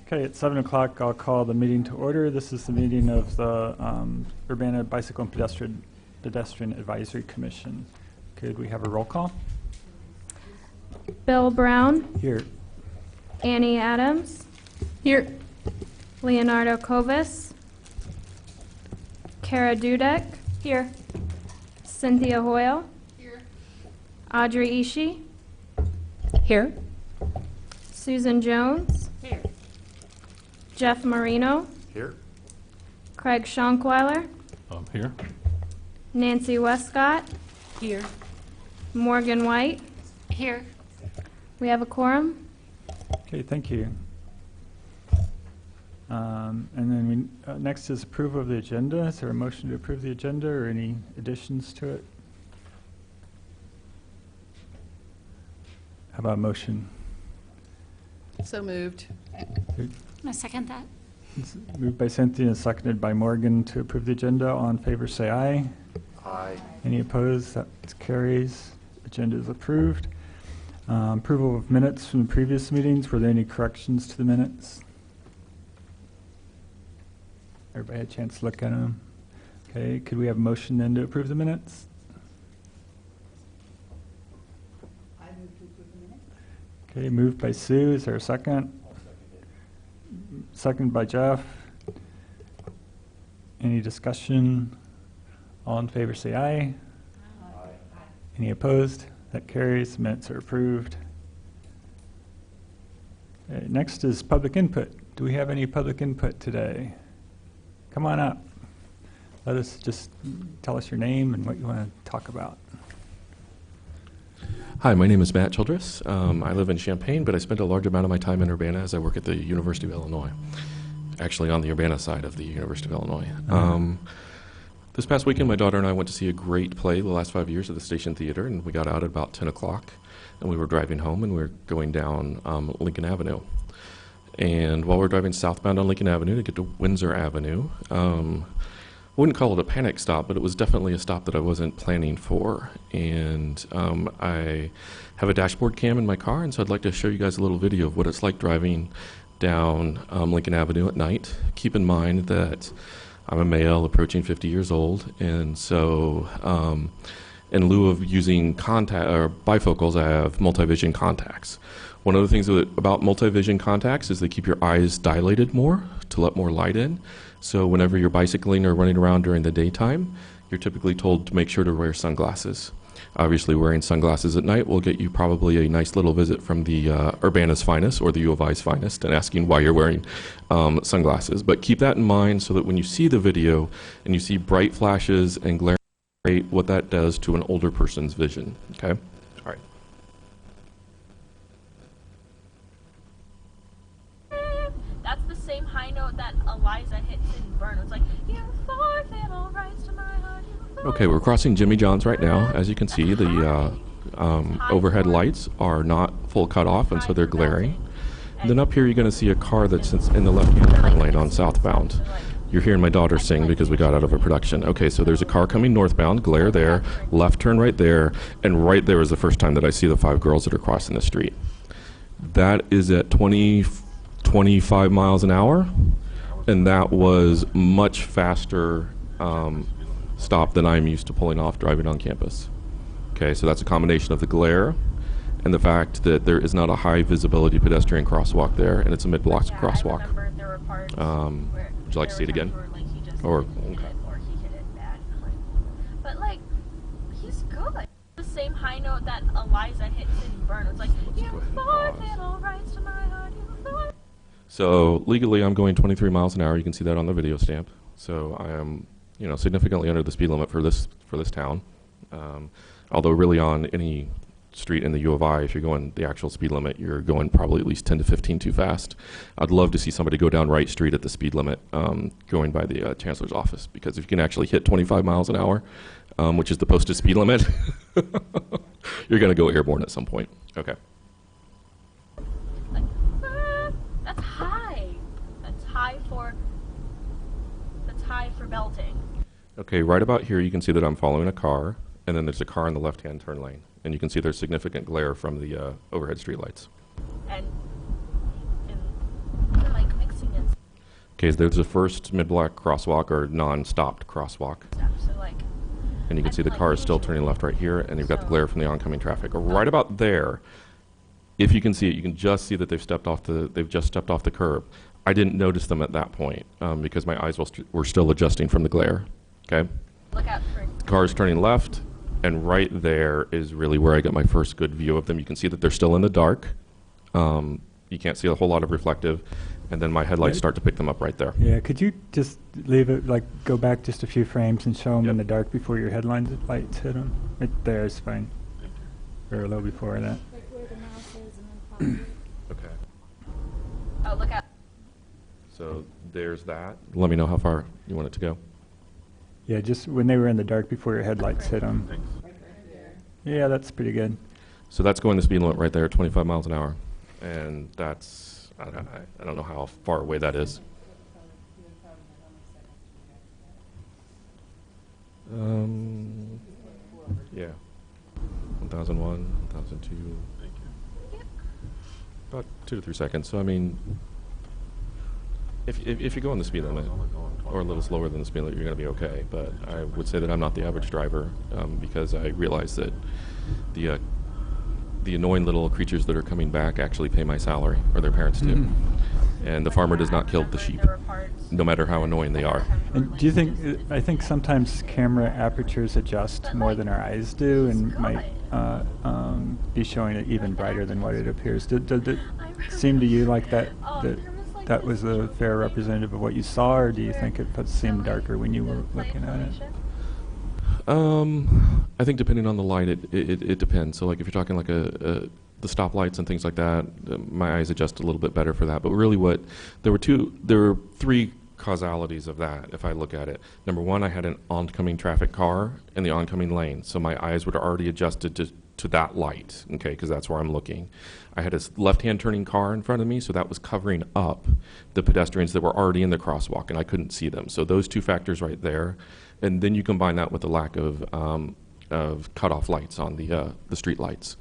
Okay, at 7 o'clock, I'll call the meeting to order. This is the meeting of the Urbana Bicycle and Pedestrian Advisory Commission. Could we have a roll call? Bill Brown. Here. Annie Adams. Here. Leonardo Kovas. Kara Dudek. Here. Cynthia Hoyle. Here. Audrey Ishii. Here. Susan Jones. Here. Jeff Marino. Here. Craig Schonkweiler. Here. Nancy Westcott. Here. Morgan White. Here. We have a quorum. Okay, thank you. And then next is approval of the agenda. Is there a motion to approve the agenda or any additions to it? How about a motion? So moved. I second that. It's moved by Cynthia and seconded by Morgan to approve the agenda. All in favor say aye. Aye. Any opposed? That carries. Agenda is approved. Approval of minutes from the previous meetings. Were there any corrections to the minutes? Everybody had a chance to look at them. Okay, could we have a motion then to approve the minutes? I move to approve the minutes. Okay, moved by Sue. Is there a second? Second by Jeff. Any discussion? All in favor say aye. Aye. Any opposed? That carries. Minutes are approved. Okay, next is public input. Do we have any public input today? Come on up. Let us just tell us your name and what you want to talk about. Hi, my name is Matt Childress. I live in Champaign, but I spend a large amount of my time in Urbana as I work at the University of Illinois, actually on the Urbana side of the University of Illinois. This past weekend, my daughter and I went to see a great play the last 5 years at the Station Theater, and we got out at about 10 o'clock, and we were driving home, and we were going down Lincoln Avenue. And while we were driving southbound on Lincoln Avenue to get to Windsor Avenue, I wouldn't call it a panic stop, but it was definitely a stop that I wasn't planning for. And I have a dashboard cam in my car, and so I'd like to show you guys a little video of what it's like driving down Lincoln Avenue at night. Keep in mind that I'm a male approaching 50 years old, and so in lieu of using bifocals, I have multi-vision contacts. One of the things about multi-vision contacts is they keep your eyes dilated more to let more light in. So whenever you're bicycling or running around during the daytime, you're typically told to make sure to wear sunglasses. Obviously, wearing sunglasses at night will get you probably a nice little visit from the Urbana's finest or the U of I's finest and asking why you're wearing sunglasses. But keep that in mind so that when you see the video and you see bright flashes and glare, what that does to an older person's vision, okay? All right. That's the same high note that Eliza hit in Burn. It's like, you forfeit all rights to my heart. Okay, we're crossing Jimmy John's right now. As you can see, the overhead lights are not full cut off, and so they're glaring. And then up here, you're going to see a car that's in the left-hand turn lane on southbound. You're hearing my daughter sing because we got out of a production. Okay, so there's a car coming northbound, glare there, left turn right there, and right there is the first time that I see the 5 girls that are crossing the street. That is at 25 miles an hour, and that was much faster stop than I'm used to pulling off driving on campus. Okay, so that's a combination of the glare and the fact that there is not a high visibility pedestrian crosswalk there, and it's a mid-block crosswalk. Would you like to see it again? Or he hit it bad. But like, he's good. The same high note that Eliza hit in Burn. It's like, you forfeit all rights to my heart. So legally, I'm going 23 miles an hour. You can see that on the video stamp. So I am, significantly under the speed limit for this town. Although really on any street in the U of I, if you're going the actual speed limit, you're going probably at least 10 to 15 too fast. I'd love to see somebody go down Wright Street at the speed limit going by the Chancellor's office, because if you can actually hit 25 miles an hour, which is the posted speed limit, you're going to go airborne at some point. Okay. That's high. That's high for belting. Okay, right about here you can see that I'm following a car, and then there's a car in the left-hand turn lane. And you can see there's significant glare from the overhead streetlights. And like Okay, so there's the first mid-block crosswalk or non-stopped crosswalk. So like, And you can see the car is still turning left right here, and you've got the glare from the oncoming traffic. Right about there, if you can see it, you can just see that they've just stepped off the curb. I didn't notice them at that point because my eyes were still adjusting from the glare. Okay, look out for. car's turning left, and right there is really where I get my first good view of them. You can see that they're still in the dark. You can't see a whole lot of reflective, and then my headlights start to pick them up right there. Yeah, could you just leave it, like, go back just a few frames and show them in Yep. the dark before your headlights lights hit them? Right there is fine. Or a little before that. Like where the mouse is and then Okay. Oh, look out. So there's that. Let me know how far you want it to go. Yeah, just when they were in the dark before your headlights hit them. Yeah, that's pretty good. So that's going the speed limit right there at 25 miles an hour. And that's, I don't know how far away that is. Yeah. 1001, 1002. About 2 to 3 seconds. So, I mean, if you go on the speed limit or a little slower than the speed limit, you're going to be okay. But I would say that I'm not the average driver because I realize that the annoying little creatures that are coming back actually pay my salary, or their parents do. And the farmer does not kill the sheep, no matter how annoying they are. And do you think, I think sometimes camera apertures adjust more than our eyes do and might be showing it even brighter than what it appears. Did it seem to you like that was a fair representative of what you saw, or do you think it seemed darker when you were looking at it? I think depending on the light, it depends. So like if you're talking like the stoplights and things like that, my eyes adjust a little bit better for that. But really there were 3 causalities of that if I look at it. Number one, I had an oncoming traffic car in the oncoming lane, so my eyes would already adjusted to that light, okay, because that's where I'm looking. I had a left-hand turning car in front of me, so that was covering up the pedestrians that were already in the crosswalk, and I couldn't see them. So those 2 factors right there. And then you combine that with the lack of cutoff lights on the street lights.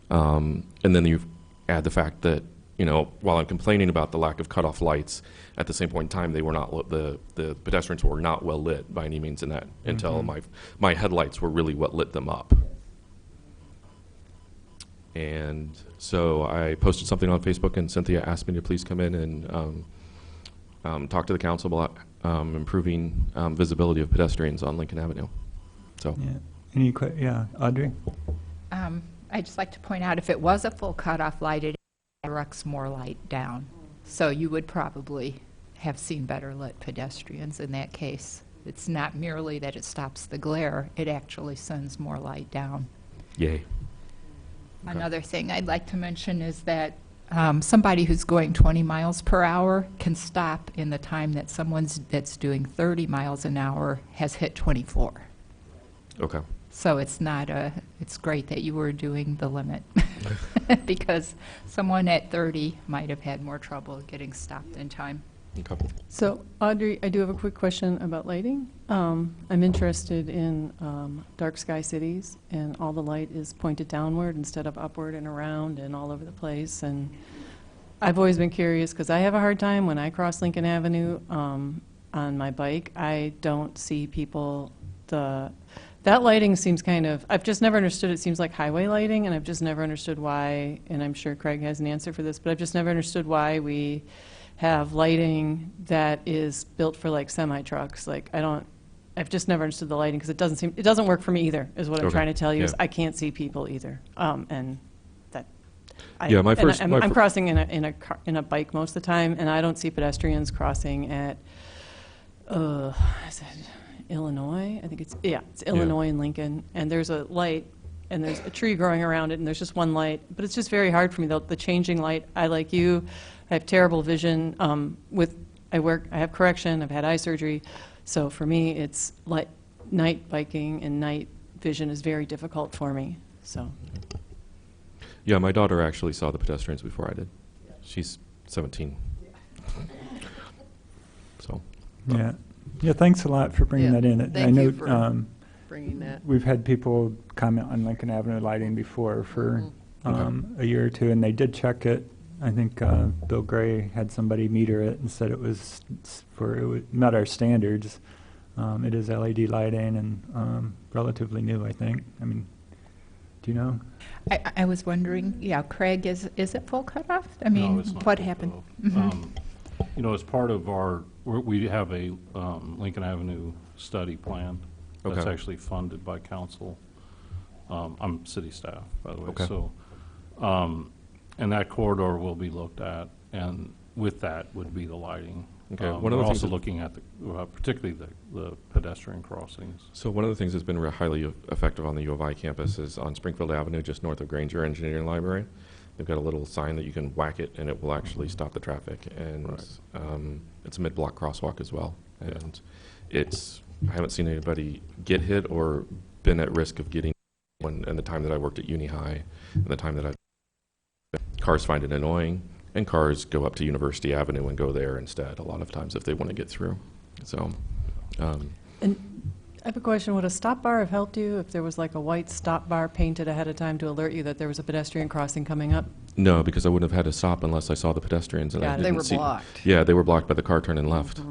And then you add the fact that, while I'm complaining about the lack of cutoff lights, at the same point in time, they were not the pedestrians were not well lit by any means in that until my headlights were really what lit them up. And so I posted something on Facebook, and Cynthia asked me to please come in and talk to the council about improving visibility of pedestrians on Lincoln Avenue. So, Yeah, Audrey? I'd just like to point out, if it was a full cutoff light, it directs more light down. So you would probably have seen better lit pedestrians in that case. It's not merely that it stops the glare, it actually sends more light down. yay. Okay. Another thing I'd like to mention is that somebody who's going 20 miles per hour can stop in the time that that's doing 30 miles an hour has hit 24. Okay. So it's great that you were doing the limit because someone at 30 might have had more trouble getting stopped in time. Okay. So, Audrey, I do have a quick question about lighting. I'm interested in dark sky cities, and all the light is pointed downward instead of upward and around and all over the place. And I've always been curious because I have a hard time when I cross Lincoln Avenue on my bike. I don't see people. That lighting seems I've just never understood. It seems like highway lighting, and I've just never understood why, and I'm sure Craig has an answer for this, but I've just never understood why we have lighting that is built for like semi-trucks. Like I've just never understood the lighting because it doesn't work for me either, is what I'm Okay. trying to tell you, is Yeah. I can't see people either. And that, Yeah, I'm crossing in a bike most of the time, and I don't see pedestrians crossing at, is it Illinois? I think it's Illinois and Lincoln, and there's a light, and there's a tree growing around it, and there's just one light. But it's just very hard for me, the changing light. I, like you, I have terrible vision. I have correction, I've had eye surgery. So for me, it's like night biking and night vision is very difficult for me. So. Yeah, my daughter actually saw the pedestrians before I did. She's 17. So. Yeah. Yeah, thanks a lot for bringing Yeah, that in. thank I know you for bringing that. we've had people comment on Lincoln Avenue lighting before for a year or two, and they did check it I think Bill Gray had somebody meter it and said it was met our standards. It is LED lighting and relatively new, I think. I mean, do you know? I was wondering, yeah, Craig, is it full cutoff? I No, mean, it's not what full happened? cutoff. Mhm. You know, as part of we have a Lincoln Avenue study plan that's Okay. actually funded by council. I'm city staff, by the way. Okay. So, and that corridor will be looked at, and with that would be the lighting. Okay. One of We're the things also that- looking at particularly the pedestrian crossings. So one of the things that's been highly effective on the U of I campus is on Springfield Avenue, just north of Granger Engineering Library. They've got a little sign that you can whack it, and it will actually stop the traffic. And Right. it's a mid-block crosswalk as well. Yeah. And I haven't seen anybody get hit or been at risk of getting in the time that I worked at Uni High, and the time that cars find it annoying, and cars go up to University Avenue and go there instead a lot of times if they want to get through. So, And I have a question. Would a stop bar have helped you if there was like a white stop bar painted ahead of time to alert you that there was a pedestrian crossing coming up? no, because I wouldn't have had to stop unless I saw the pedestrians. And I Got it. They didn't were see. blocked. Yeah, they were blocked by the car turning left.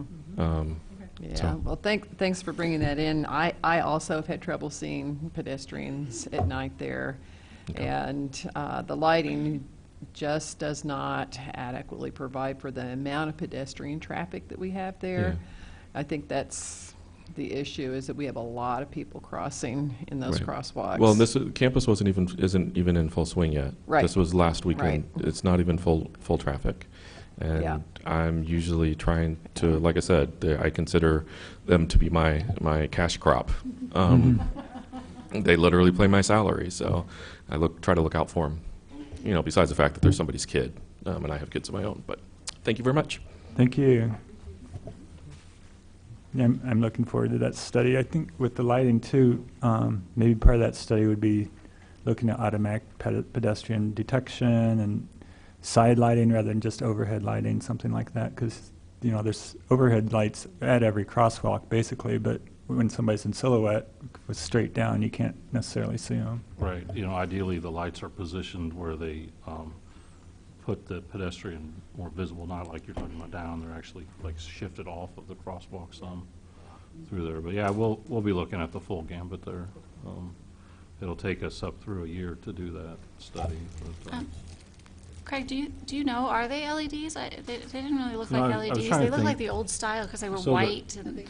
Yeah, So- well, thanks for bringing that in. I also have had trouble seeing pedestrians at night there. Okay. And the lighting just does not adequately provide for the amount of pedestrian traffic that we have there. I think that's the issue, is that we have a lot of people crossing in those Right. crosswalks. Well, this campus isn't even in full swing yet. Right. This was last weekend. Right. It's not even full traffic. And Yeah. I'm usually trying to, like I said, I consider them to be my cash crop. They literally pay my salary, so I try to look out for them. You know, besides the fact that they're somebody's kid, and I have kids of my own. But thank you very much. Thank you. Yeah, I'm looking forward to that study. I think with the lighting too, maybe part of that study would be looking at automatic pedestrian detection and side lighting rather than just overhead lighting, something like that. Because you know, there's overhead lights at every crosswalk basically, but when somebody's in silhouette with straight down, you can't necessarily see them. Right. You know, ideally, the lights are positioned where they put the pedestrian more visible, not like you're talking about down. They're actually like shifted off of the crosswalk some through there. But yeah, we'll be looking at the full gambit there. It'll take us up through a year to do that study. But, Craig, do you know, are they LEDs? They didn't really look No, like I was LEDs. trying They to look think. like the old style because they were So the- white. And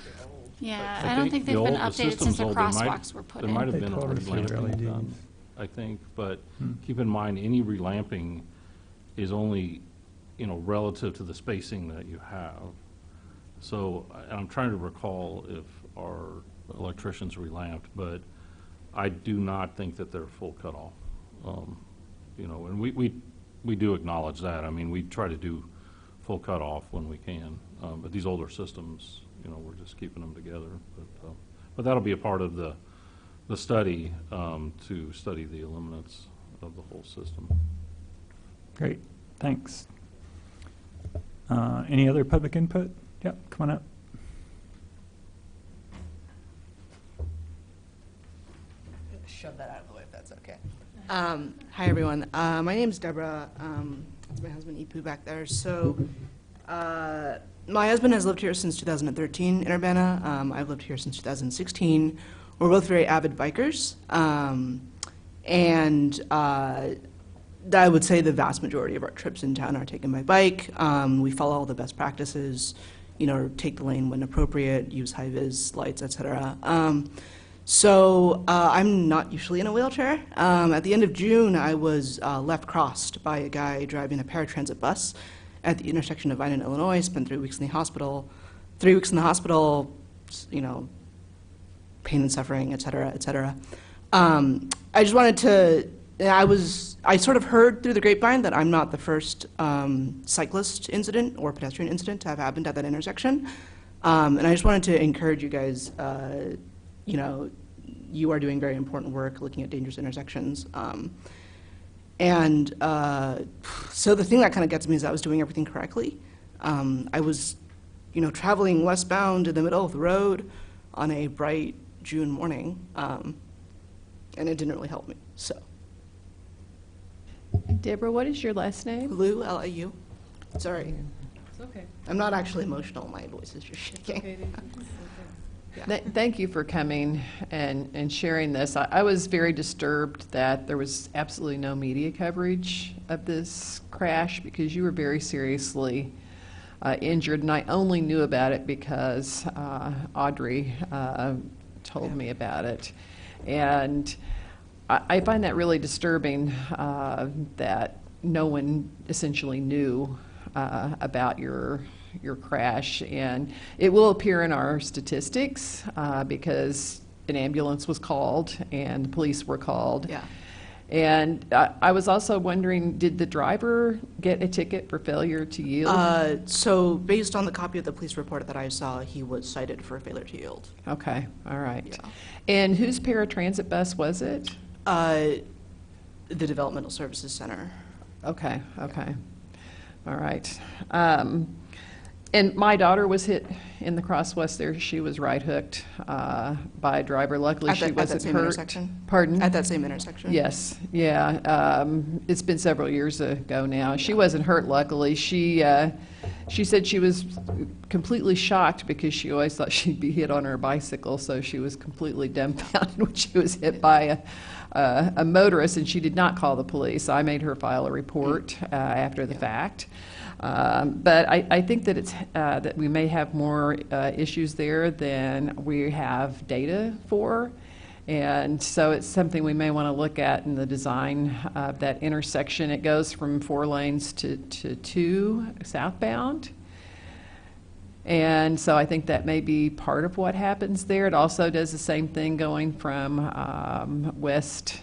yeah, I don't think the they've been old- the updated since system's the old. There might- crosswalks were put There in. might have They been a told us they were relamping done, LEDs. I think, but keep in mind, any relamping is only, you know, relative to the spacing that you have. So I'm trying to recall if our electricians relamped, but I do not think that they're full cutoff. You know, and we do acknowledge that. I mean, we try to do full cutoff when we can. But these older systems, you know, we're just keeping them together. But that'll be a part of the study, to study the illuminance of the whole system. Great, thanks. Any other public input? Yep, come on up. Shove that out of the way if that's okay. Hi, everyone. My name is Deborah. It's my husband, Ipu, back there. So my husband has lived here since 2013 in Urbana. I've lived here since 2016. We're both very avid bikers. And I would say the vast majority of our trips in town are taken by bike. We follow all the best practices, you know, take the lane when appropriate, use high-vis lights, et cetera. So I'm not usually in a wheelchair. At the end of June, I was left crossed by a guy driving a paratransit bus at the intersection of Vine and Illinois. Spent 3 weeks in the hospital. 3 weeks in the hospital, you know, pain and suffering, et cetera, et cetera. I just wanted to. I sort of heard through the grapevine that I'm not the first cyclist incident or pedestrian incident to have happened at that intersection, and I just wanted to encourage you guys. You know, you are doing very important work looking at dangerous intersections. So the thing that kind of gets me is I was doing everything correctly. I was, you know, traveling westbound in the middle of the road on a bright June morning, and it didn't really help me, so. Deborah, what is your last name? Lou, L-A-U. Sorry. It's okay. I'm not actually emotional. My voice is just shaking. Thank you for coming and sharing this. I was very disturbed that there was absolutely no media coverage of this crash because you were very seriously injured, and I only knew about it because Audrey told me about it. And I find that really disturbing that no one essentially knew about your crash, and it will appear in our statistics because an ambulance was called and the police were called. Yeah. And I was also wondering, did the driver get a ticket for failure to yield? So based on the copy of the police report that I saw, he was cited for failure to yield. Okay, all right. Yeah. And whose paratransit bus was it? The Developmental Services Center. Okay, okay. All right. And my daughter was hit in the crosswest there. She was right hooked by a driver. Luckily, she wasn't at that same hurt. Intersection? Pardon? At that same intersection? Yes, yeah. It's been several years ago now. She wasn't hurt, luckily. She said she was completely shocked because she always thought she'd be hit on her bicycle, so she was completely dumbfounded when she was hit by a motorist, and she did not call the police. I made her file a report after the fact. But I think that it's that we may have more issues there than we have data for, and so it's something we may want to look at in the design of that intersection. It goes from 4 lanes to 2 southbound, and so I think that may be part of what happens there. It also does the same thing going from west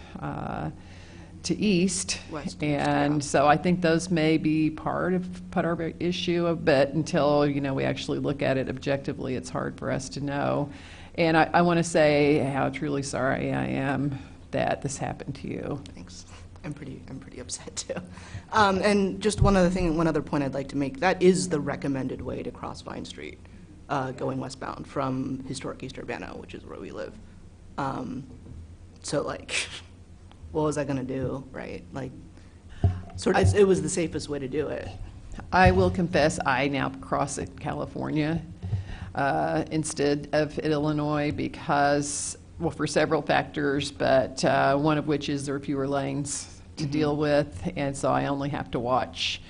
to east, and so I think those may be part of our issue, but until we actually look at it objectively, it's hard for us to know. And I want to say how truly sorry I am that this happened to you. Thanks. I'm pretty upset too. And just one other point I'd like to make. That is the recommended way to cross Vine Street, going westbound from historic East Urbana, which is where we live. So what was I going to do, right? It was the safest way to do it. I will confess I now cross at California instead of at Illinois because, well, for several factors, but one of which is there are fewer lanes to deal with, and so I only have to watch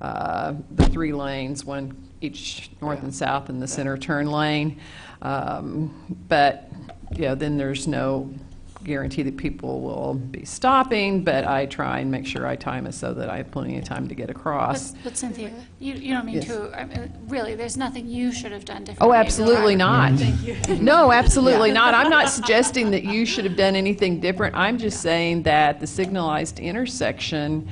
the 3 lanes, one each north and south in the center turn lane. But then there's no guarantee that people will be stopping, but I try and make sure I time it so that I have plenty of time to get across. But Cynthia, you don't mean Yes. to, I mean, really, there's nothing you should have done differently. Oh, absolutely not. Thank you. No, absolutely not. I'm not suggesting that you should have done anything different. I'm just saying that the signalized intersection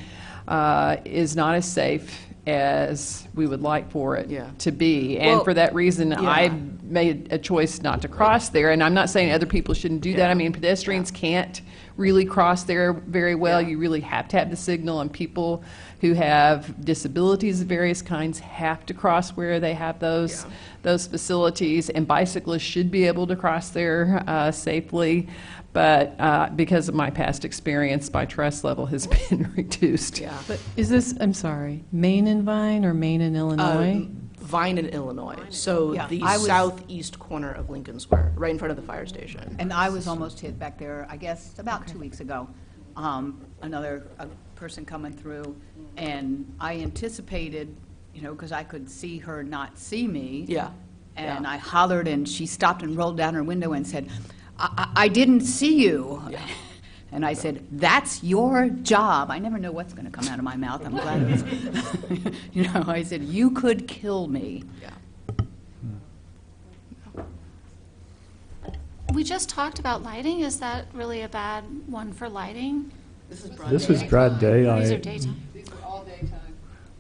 is not as safe as we would like for it to be. And Well, for that reason, yeah. I made a choice not to cross there. And I'm not saying other people shouldn't do that. I mean, pedestrians can't really cross there very well. You really have to have the signal, and people who have disabilities of various kinds have to cross where they have those facilities, and bicyclists should be able to cross there safely. But because of my past experience, my trust level has been reduced. Yeah. But is this, I'm sorry, Maine and Vine or Maine and Illinois? Vine in Illinois. So Yeah, the I was- southeast corner of Lincoln Square, right in front of the fire station. And I was almost hit back there, I guess, about 2 weeks ago. Another person coming through, and I anticipated, because I could see her not see me. Yeah. And I hollered, and she stopped and rolled down her window and said, I didn't see you. Yeah. And I said, that's your job. I never know what's going to come out of my mouth. I'm glad it was, I said, you could kill me. Yeah. We just talked about lighting. Is that really a bad one for lighting? This was broad These are daylight. daytime. These were all daytime.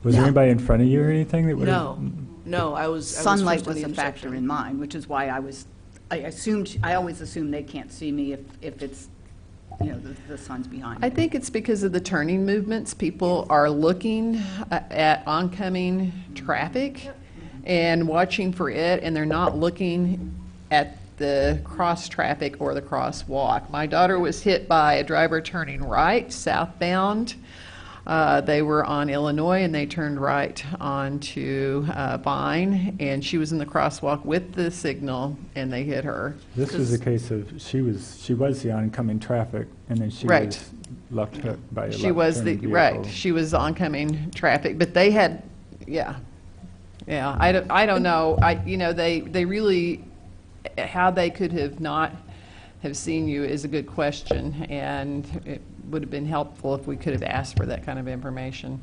Was there anybody in front of you or anything that would have? No, I was Sunlight first in was the a factor intersection. in mine, which is why I always assume they can't see me if it's, the sun's behind me. I think it's because of the turning movements. People are looking at oncoming traffic and watching for it, and they're not looking at the cross traffic or the crosswalk. My daughter was hit by a driver turning right, southbound, They were on Illinois, and they turned right onto Vine, and she was in the crosswalk with the signal, and they hit her. This was a case of she was the oncoming traffic, and then she Right. was left hit by a She was the, left-turning right, vehicle. she was oncoming traffic, but they had, yeah. I don't know, they really, how they could have not have seen you is a good question, and it would have been helpful if we could have asked for that kind of information.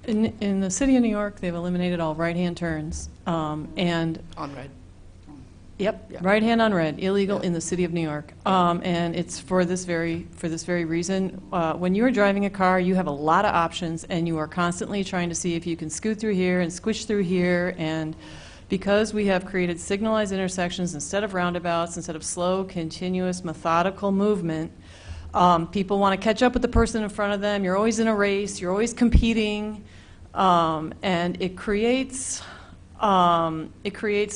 In the city of New York, they've eliminated all right-hand turns, and On red. Yep, Yeah. right hand on red, illegal Yeah. in the city of New York. And it's for this very reason. When you are driving a car, you have a lot of options, and you are constantly trying to see if you can scoot through here and squish through here. And because we have created signalized intersections instead of roundabouts, instead of slow, continuous, methodical movement, people want to catch up with the person in front of them. You're always in a race. You're always competing. And it creates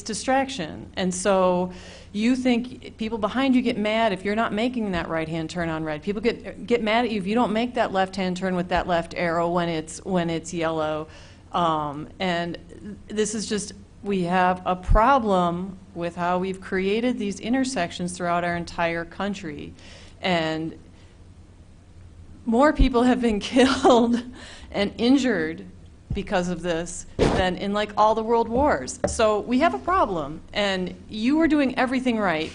distraction. And so you think people behind you get mad if you're not making that right-hand turn on red. People get mad at you if you don't make that left-hand turn with that left arrow when it's yellow. And this is just, we have a problem with how we've created these intersections throughout our entire country. And more people have been killed and injured because of this than in like all the world wars. So we have a problem, and you are doing everything right,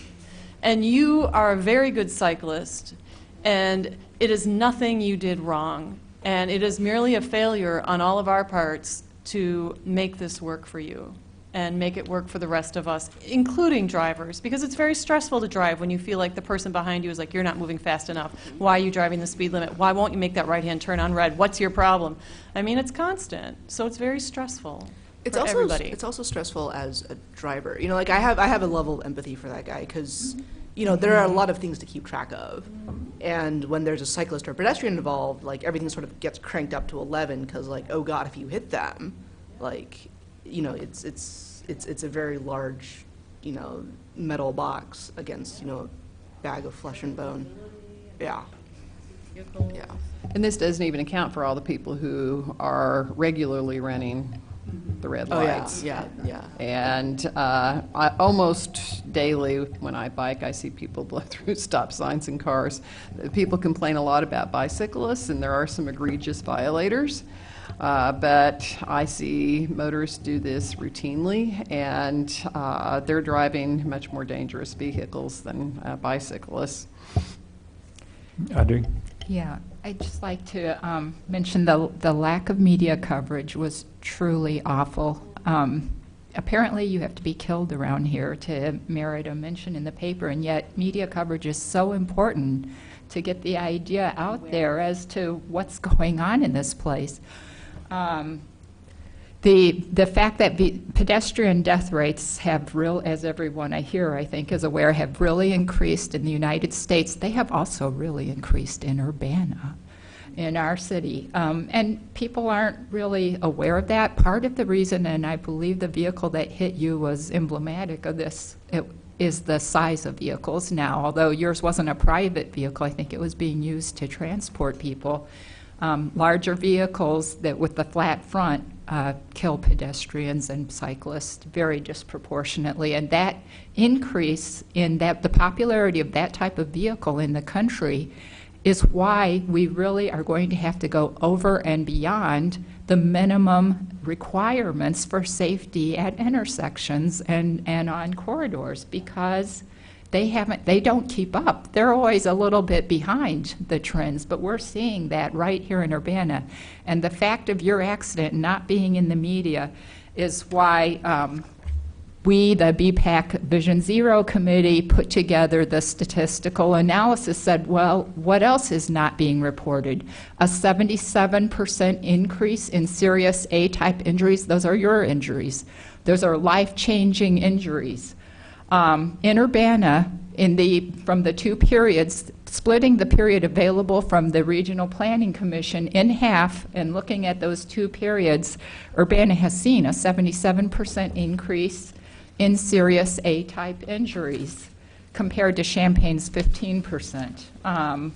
and you are a very good cyclist, and it is nothing you did wrong, and it is merely a failure on all of our parts to make this work for you and make it work for the rest of us, including drivers, because it's very stressful to drive when you feel like the person behind you is like, you're not moving fast enough. Why are you driving the speed limit? Why won't you make that right-hand turn on red? What's your problem? I mean, it's constant, so it's very stressful It's for also everybody. it's also stressful as a driver. You know, like I have a level of empathy for that guy because, you know, there are a lot of things to keep track of, and when there's a cyclist or pedestrian involved, like everything sort of gets cranked up to 11 because, like, oh God, if you hit them, like, you know, it's a very large, you know, metal box against, you know, a bag of flesh and bone. Yeah. Yeah. And this doesn't even account for all the people who are regularly running the red Oh yeah. lights. Yeah. Yeah. And I almost daily, when I bike, I see people blow through stop signs and cars. People complain a lot about bicyclists, and there are some egregious violators. But I see motorists do this routinely, and they're driving much more dangerous vehicles than bicyclists. Audrey? Yeah, I'd just like to mention the lack of media coverage was truly awful. Apparently, you have to be killed around here to merit a mention in the paper, and yet media coverage is so important to get the idea out there as to what's going on in this place. The fact that pedestrian death rates have as everyone I hear, I think, is aware, have really increased in the United States. They have also really increased in Urbana, in our city. And people aren't really aware of that. Part of the reason, and I believe the vehicle that hit you was emblematic of this, is the size of vehicles now. Although yours wasn't a private vehicle, I think it was being used to transport people. Larger vehicles that with the flat front kill pedestrians and cyclists very disproportionately, and that increase in the popularity of that type of vehicle in the country is why we really are going to have to go over and beyond the minimum requirements for safety at intersections and on corridors, because they don't keep up. They're always a little bit behind the trends, but we're seeing that right here in Urbana. And the fact of your accident not being in the media is why we, the BPAC Vision Zero Committee, put together the statistical analysis, said, well, what else is not being reported? A 77% increase in serious A-type injuries. Those are your injuries. Those are life-changing injuries. In Urbana, from the two periods, splitting the period available from the Regional Planning Commission in half and looking at those two periods, Urbana has seen a 77% increase in serious A-type injuries compared to Champaign's 15%.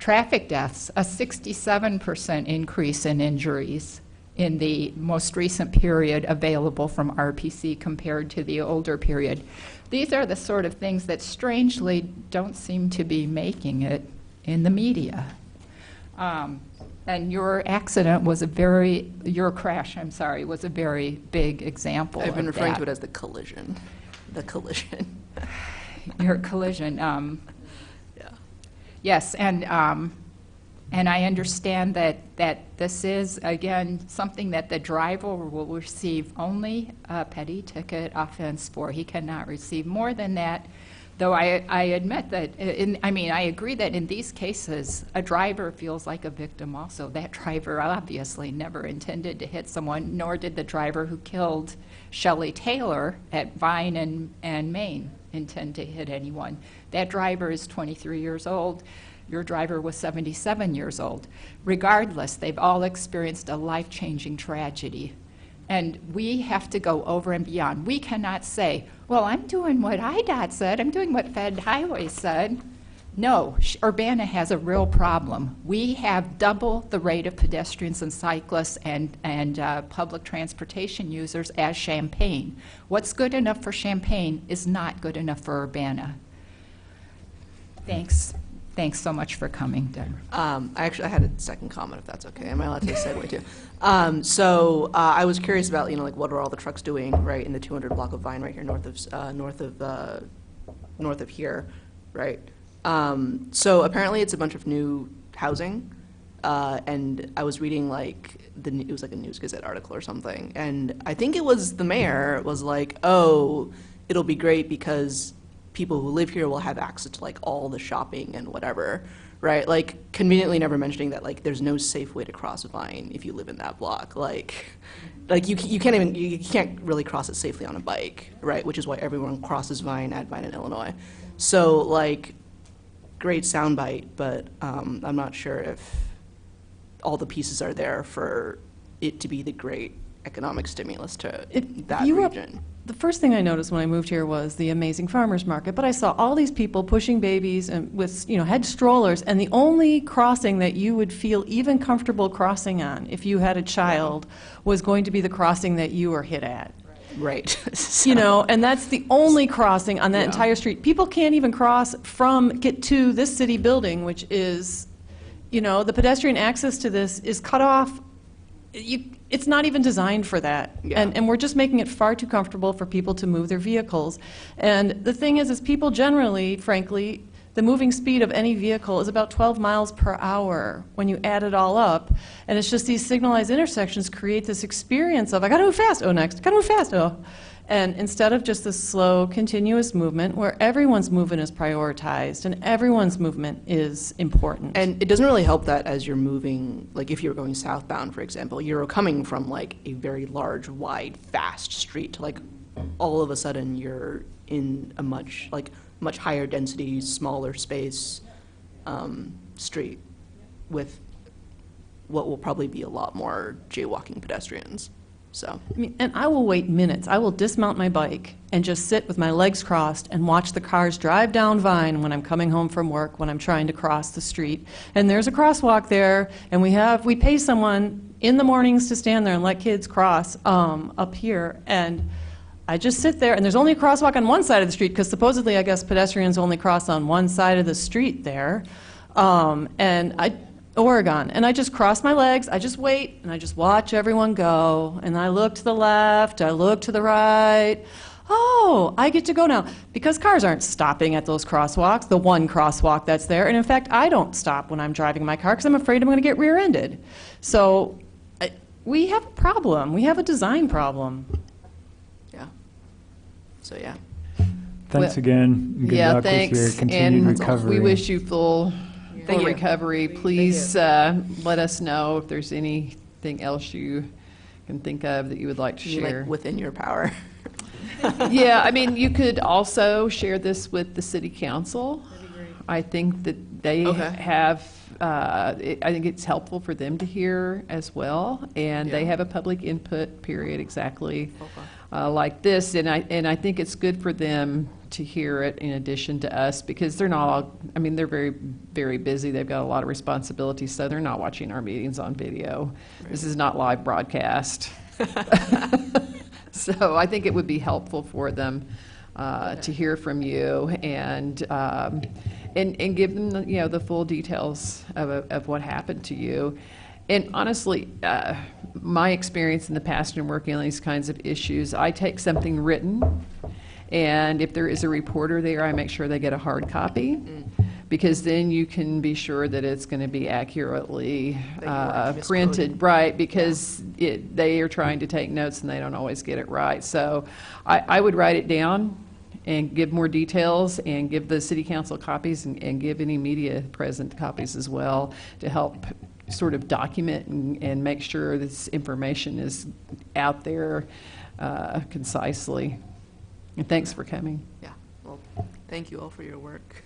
traffic deaths, a 67% increase in injuries in the most recent period available from RPC compared to the older period. These are the sort of things that strangely don't seem to be making it in the media. And your accident was your crash, I'm sorry, was a very big example I've been of referring that. to it as the collision. The collision. Your collision. Yeah. Yes, and I understand that this is, again, something that the driver will receive only a petty ticket offense for. He cannot receive more than that, though I admit that, I agree that in these cases, a driver feels like a victim also. That driver obviously never intended to hit someone, nor did the driver who killed Shelley Taylor at Vine and Maine intend to hit anyone. That driver is 23 years old. Your driver was 77 years old. Regardless, they've all experienced a life-changing tragedy. And we have to go over and beyond. We cannot say, well, I'm doing what IDOT said, I'm doing what Fed Highway said. No, Urbana has a real problem. We have double the rate of pedestrians and cyclists and public transportation users as Champaign. What's good enough for Champaign is not good enough for Urbana. Thanks. Thanks so much for coming, Deborah. I had a second comment, if that's okay. Am I allowed to segue too? I was curious about, like, what are all the trucks doing, right, in the 200 block of Vine right here north of here, right? So apparently it's a bunch of new housing, and I was reading, like, it was like a News Gazette article or something, and I think it was the mayor was like, oh, it'll be great because people who live here will have access to, like, all the shopping and whatever, right? Like, conveniently never mentioning that, like, there's no safe way to cross Vine if you live in that block. Like you can't really cross it safely on a bike, right? Which is why everyone crosses Vine at Vine in Illinois. So, like, great soundbite, but I'm not sure if all the pieces are there for it to be the great economic stimulus to that region. The first thing I noticed when I moved here was the amazing farmers market, but I saw all these people pushing babies and with, had strollers, and the only crossing that you would feel even comfortable crossing on if you had a child was going to be the crossing that you were hit at. Right. And that's the only crossing on that entire street. People can't even get to this city building, which is, the pedestrian access to this is cut off. It's not even designed for that. Yeah. And we're just making it far too comfortable for people to move their vehicles. And the thing is people generally, frankly, the moving speed of any vehicle is about 12 miles per hour when you add it all up. And it's just these signalized intersections create this experience of, I gotta move fast, oh, next, gotta move fast, oh. And instead of just this slow, continuous movement where everyone's movement is prioritized and everyone's movement is important. And it doesn't really help that as you're moving, like if you're going southbound, for example, you're coming from, like, a very large, wide, fast street to, like, all of a sudden you're in a much higher density, smaller space street with what will probably be a lot more jaywalking pedestrians. So. And I will wait minutes. I will dismount my bike and just sit with my legs crossed and watch the cars drive down Vine when I'm coming home from work, when I'm trying to cross the street. And there's a crosswalk there, and we pay someone in the mornings to stand there and let kids cross up here. And I just sit there, and there's only a crosswalk on one side of the street because supposedly, I guess, pedestrians only cross on one side of the street there. Oregon, and I just cross my legs, I just wait, and I just watch everyone go, and I look to the left, I look to the right. Oh, I get to go now. Because cars aren't stopping at those crosswalks, the one crosswalk that's there, and in fact, I don't stop when I'm driving my car because I'm afraid I'm going to get rear-ended. So we have a problem. We have a design problem. Yeah. So, yeah. Thanks again. Good luck thanks. with your continued And recovery. we wish you full Thank you. recovery. Please let us know if there's anything else you can think of that you would like to share. Like within your power. Yeah, you could also share this with the city council. I think that they have, I think it's helpful for them to hear as well, and they have a public input period exactly like this, and I think it's good for them to hear it in addition to us, because they're not all, I mean, they're very, very busy. They've got a lot of responsibilities, so they're not watching our meetings on video. This is not live broadcast. So I think it would be helpful for them to hear from you and give them the full details of what happened to you. And honestly, my experience in the past in working on these kinds of issues, I take something written, and if there is a reporter there, I make sure they get a hard copy, because then you can be sure that it's going to be accurately printed, right? Because they are trying to take notes and they don't always get it right. So I would write it down and give more details and give the city council copies and give any media present copies as well, to help sort of document and make sure this information is out there concisely. And thanks for coming. Yeah, well, thank you all for your work.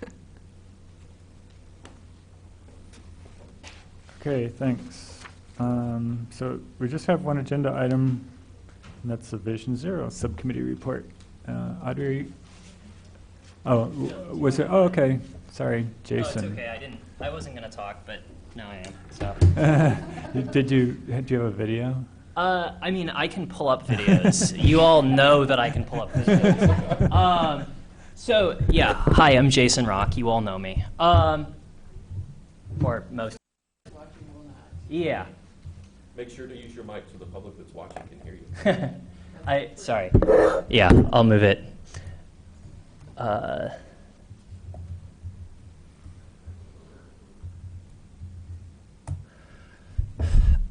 Okay, thanks. So we just have one agenda item, and that's the Vision Zero Subcommittee report. Audrey? Oh, was it? Oh, okay. Sorry, Jason. Oh, it's okay. I wasn't going to talk, but now I am. So. Do you have a video? I mean, I can pull up videos. You all know that I can pull up videos. So, yeah. Hi, I'm Jason Rock. You all know me. Or most. Yeah. Make sure to use your mic so the public that's watching can hear you. Sorry. Yeah, I'll move it.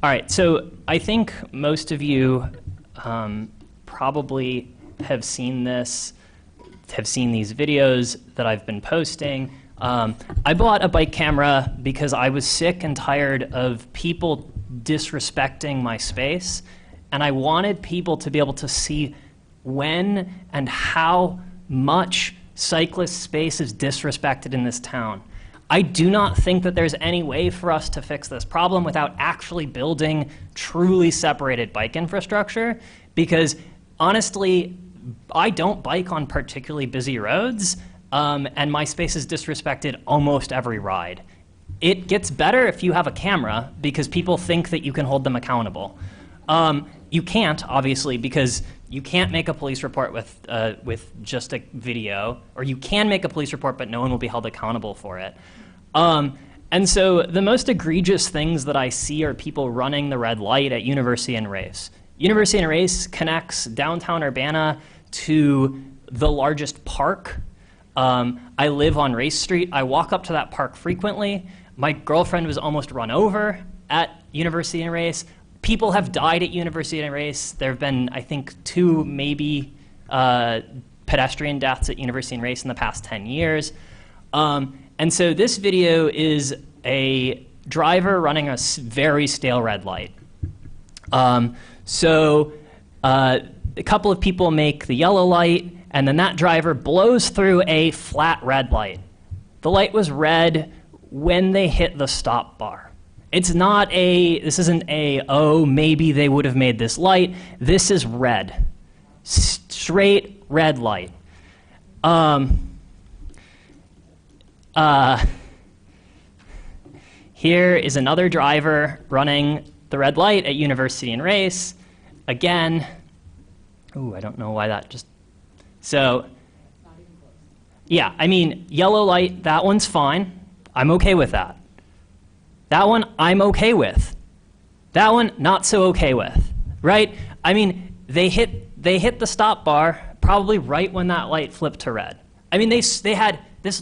All right, so I think most of you probably have seen these videos that I've been posting. I bought a bike camera because I was sick and tired of people disrespecting my space, and I wanted people to be able to see when and how much cyclist space is disrespected in this town. I do not think that there's any way for us to fix this problem without actually building truly separated bike infrastructure, because honestly, I don't bike on particularly busy roads, and my space is disrespected almost every ride. It gets better if you have a camera, because people think that you can hold them accountable. You can't, obviously, because you can't make a police report with just a video, or you can make a police report, but no one will be held accountable for it. And so the most egregious things that I see are people running the red light at University and Race. University and Race connects downtown Urbana to the largest park. I live on Race Street. I walk up to that park frequently. My girlfriend was almost run over at University and Race. People have died at University and Race. There have been, I think, 2 maybe pedestrian deaths at University and Race in the past 10 years. And so this video is a driver running a very stale red light. So a couple of people make the yellow light, and then that driver blows through a flat red light. The light was red when they hit the stop bar. This isn't oh, maybe they would have made this light. This is red. Straight red light. Here is another driver running the red light at University and Race. Again, I don't know why that just... So, yeah, I mean, yellow light, that one's fine. I'm okay with that. That one, I'm okay with. That one, not so okay with, right? I mean, they hit the stop bar probably right when that light flipped to red. I mean, this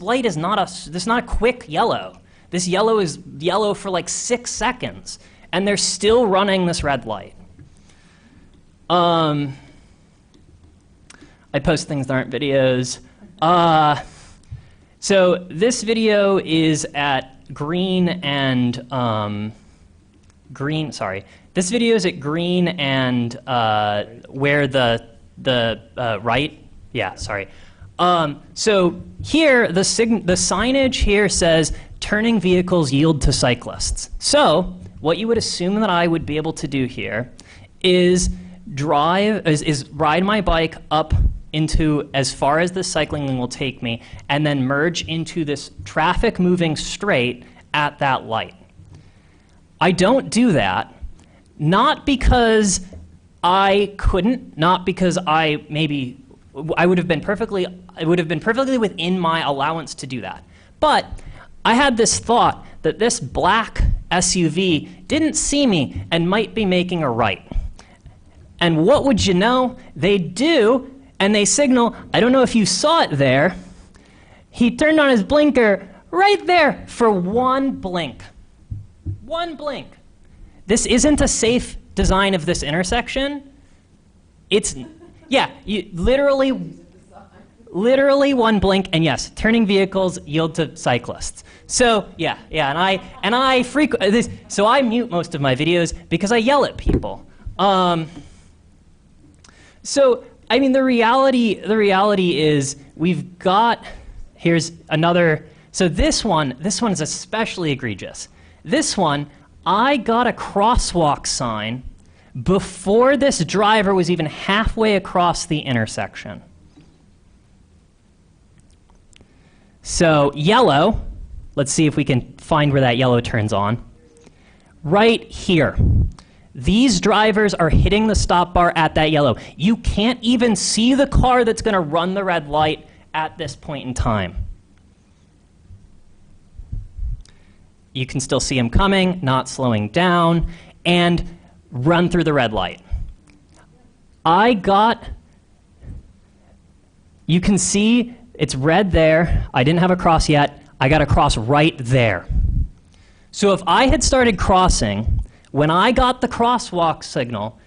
light is not a quick yellow. This yellow is yellow for like 6 seconds, and they're still running this red light. I post things that aren't videos. So this video is at Green and This video is at Green and where the right. Yeah, sorry. So here the signage here says turning vehicles yield to cyclists. So what you would assume that I would be able to do here is ride my bike up into as far as the cycling lane will take me, and then merge into this traffic moving straight at that light. I don't do that, not because I couldn't, not because I would have been perfectly within my allowance to do that. But I had this thought that this black SUV didn't see me and might be making a right. And what would you know? They do, and they signal. I don't know if you saw it there. He turned on his blinker right there for one blink. One blink. This isn't a safe design of this intersection. It's, yeah, you literally one blink, and yes, turning vehicles yield to cyclists. So yeah, and I frequent this. So I mute most of my videos because I yell at people. So I mean, the reality is we've got. Here's another. So this one is especially egregious. This one, I got a crosswalk sign before this driver was even halfway across the intersection. So yellow, let's see if we can find where that yellow turns on. Right here. These drivers are hitting the stop bar at that yellow. You can't even see the car that's going to run the red light at this point in time. You can still see them coming, not slowing down, and run through the red light. You can see it's red there. I didn't have a cross yet. I got a cross right there. So if I had started crossing, when I got the crosswalk signal,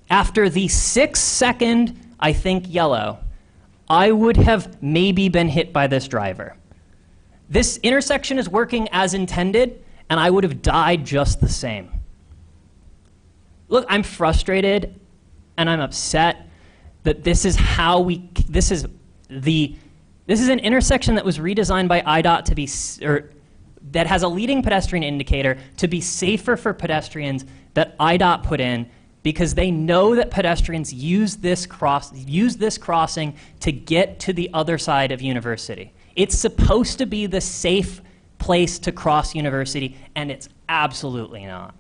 after the 6-second, I think, yellow, I would have maybe been hit by this driver. This intersection is working as intended, and I would have died just the same. Look, I'm frustrated, and I'm upset that this is an intersection that was redesigned by IDOT to be, that has a leading pedestrian indicator to be safer for pedestrians that IDOT put in because they know that pedestrians use this crossing to get to the other side of University. It's supposed to be the safe place to cross University, and it's absolutely not.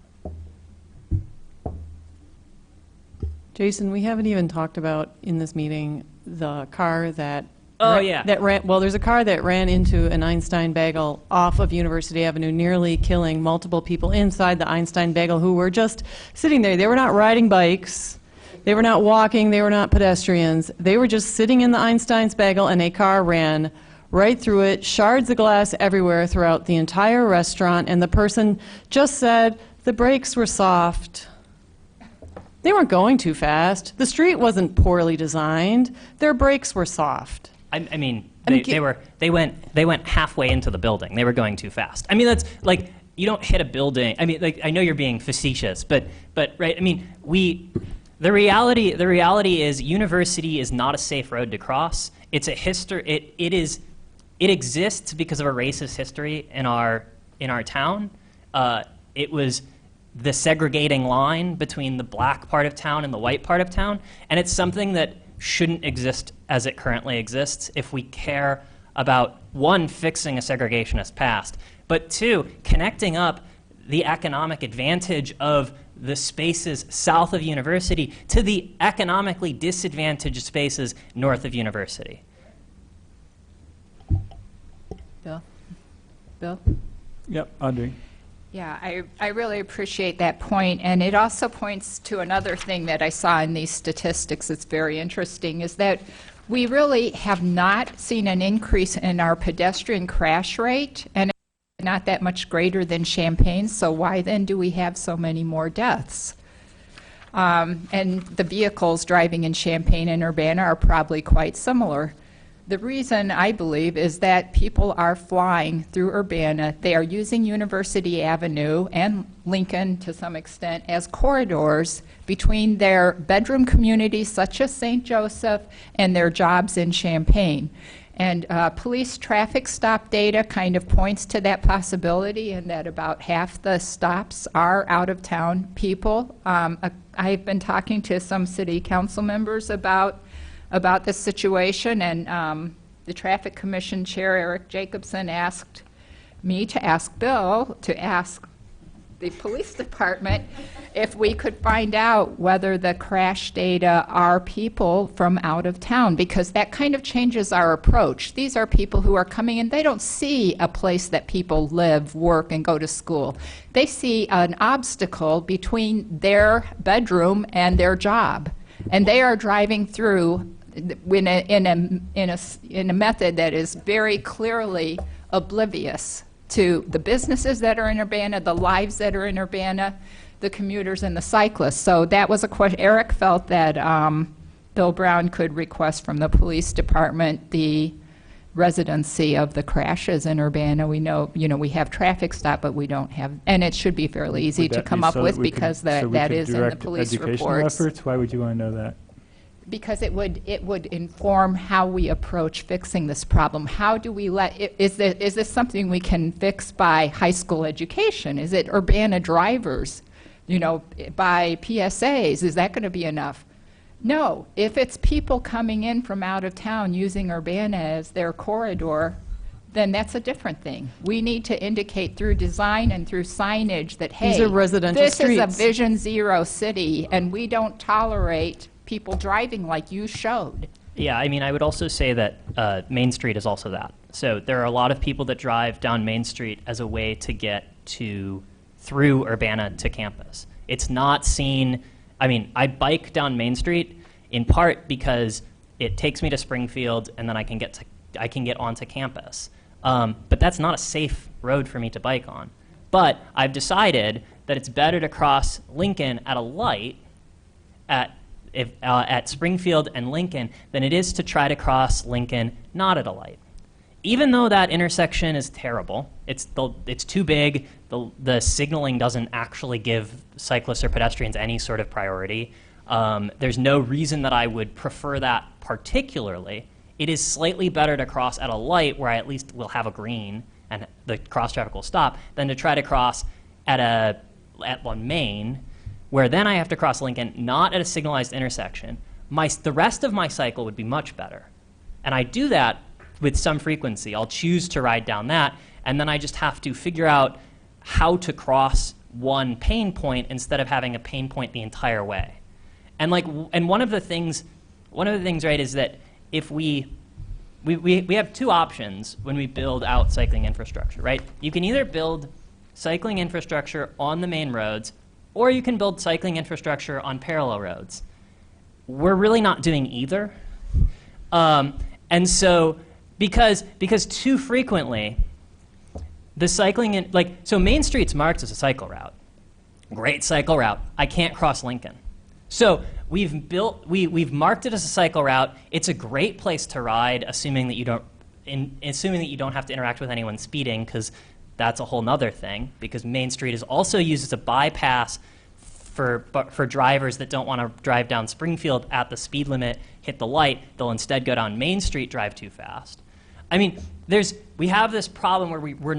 Jason, we haven't even talked about in this meeting the car that there's a car that ran into an Einstein bagel off of University Avenue, nearly killing multiple people inside the Einstein bagel who were just sitting there. They were not riding bikes. They were not walking. They were not pedestrians. They were just sitting in the Einstein's bagel, and a car ran right through it, shards of glass everywhere throughout the entire restaurant, and the person just said the brakes were soft. They weren't going too fast. The street wasn't poorly designed. Their brakes were soft. They went halfway into the building. They were going too fast. I mean, that's like, you don't hit a building. I mean, like, I know you're being facetious, but right. I mean, the reality is University is not a safe road to cross. It's a history. It exists because of a racist history in our town. It was the segregating line between the black part of town and the white part of town, and it's something that shouldn't exist as it currently exists if we care about, one, fixing a segregationist past, but two, connecting up the economic advantage of the spaces south of University to the economically disadvantaged spaces north of University. Bill? Yep, Audrey. Yeah, I really appreciate that point, and it also points to another thing that I saw in these statistics that's very interesting, is that we really have not seen an increase in our pedestrian crash rate, and it's not that much greater than Champaign, so why then do we have so many more deaths? And the vehicles driving in Champaign and Urbana are probably quite similar. The reason, I believe, is that people are flying through Urbana. They are using University Avenue and Lincoln, to some extent, as corridors between their bedroom communities, such as St. Joseph, and their jobs in Champaign. And police traffic stop data kind of points to that possibility, and that about half the stops are out-of-town people. I've been talking to some city council members about about this situation, and the Traffic Commission Chair, Eric Jacobson, asked me to ask Bill to ask the police department if we could find out whether the crash data are people from out of town, because that kind of changes our approach. These are people who are coming in. They don't see a place that people live, work, and go to school. They see an obstacle between their bedroom and their job, and they are driving through in a method that is very clearly oblivious to the businesses that are in Urbana, the lives that are in Urbana, the commuters and the cyclists. So that was a question. Eric felt that Bill Brown could request from the police department the residency of the crashes in Urbana. We know, we have traffic stop, but we don't have, and it should be fairly easy Would to that come be up so with we could- because so that we could is in the direct police educational reports. efforts? Why would you want to know that? Because it would inform how we approach fixing this problem. How do we is this something we can fix by high school education? Is it Urbana drivers, by PSAs? Is that going to be enough? No. If it's people coming in from out of town using Urbana as their corridor, then that's a different thing. We need to indicate through design and through signage that, hey, These are residential this is a streets. Vision Zero city, and we don't tolerate people driving like you showed. Yeah, I mean, I would also say that Main Street is also that. So there are a lot of people that drive down Main Street as a way to get through Urbana to campus. It's not seen, I mean, I bike down Main Street in part because it takes me to Springfield and then I can get onto campus. But that's not a safe road for me to bike on. But I've decided that it's better to cross Lincoln at a light at Springfield and Lincoln than it is to try to cross Lincoln not at a light. Even though that intersection is terrible, it's too big, the signaling doesn't actually give cyclists or pedestrians any sort of priority. There's no reason that I would prefer that particularly. It is slightly better to cross at a light where I at least will have a green and the cross traffic will stop than to try to cross at one Main, where then I have to cross Lincoln, not at a signalized intersection. The rest of my cycle would be much better. And I do that with some frequency. I'll choose to ride down that, and then I just have to figure out how to cross one pain point instead of having a pain point the entire way. And one of the things, right, is that if we have two options when we build out cycling infrastructure, right? You can either build cycling infrastructure on the main roads, or you can build cycling infrastructure on parallel roads. We're really not doing either. And so, because too frequently, the cycling, so Main Street's marked as a cycle route. Great cycle route. I can't cross Lincoln. So we've marked it as a cycle route. It's a great place to ride, assuming that you don't have to interact with anyone speeding, because that's a whole nother thing, because Main Street is also used as a bypass for drivers that don't want to drive down Springfield at the speed limit, hit the light. They'll instead go down Main Street, drive too fast. I mean, we have this problem where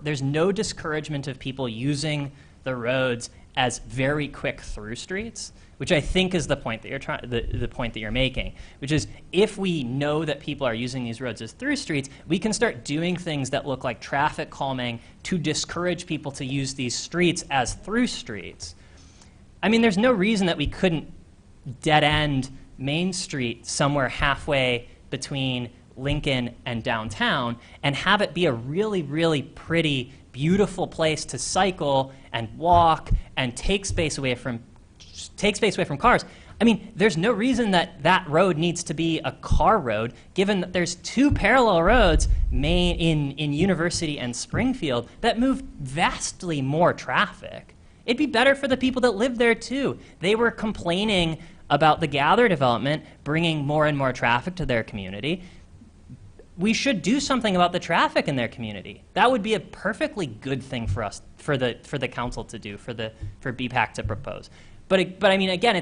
there's no discouragement of people using the roads as very quick through streets, which I think is the point that the point that you're making, which is if we know that people are using these roads as through streets, we can start doing things that look like traffic calming to discourage people to use these streets as through streets. I mean, there's no reason that we couldn't dead end Main Street somewhere halfway between Lincoln and downtown and have it be a really, really pretty, beautiful place to cycle and walk and take space away from cars. I mean, there's no reason that road needs to be a car road, given that there's two parallel roads in University and Springfield that move vastly more traffic. It'd be better for the people that live there too. They were complaining about the Gather development bringing more and more traffic to their community. We should do something about the traffic in their community. That would be a perfectly good thing for us, for the council to do, for BPAC to propose. But I mean, again,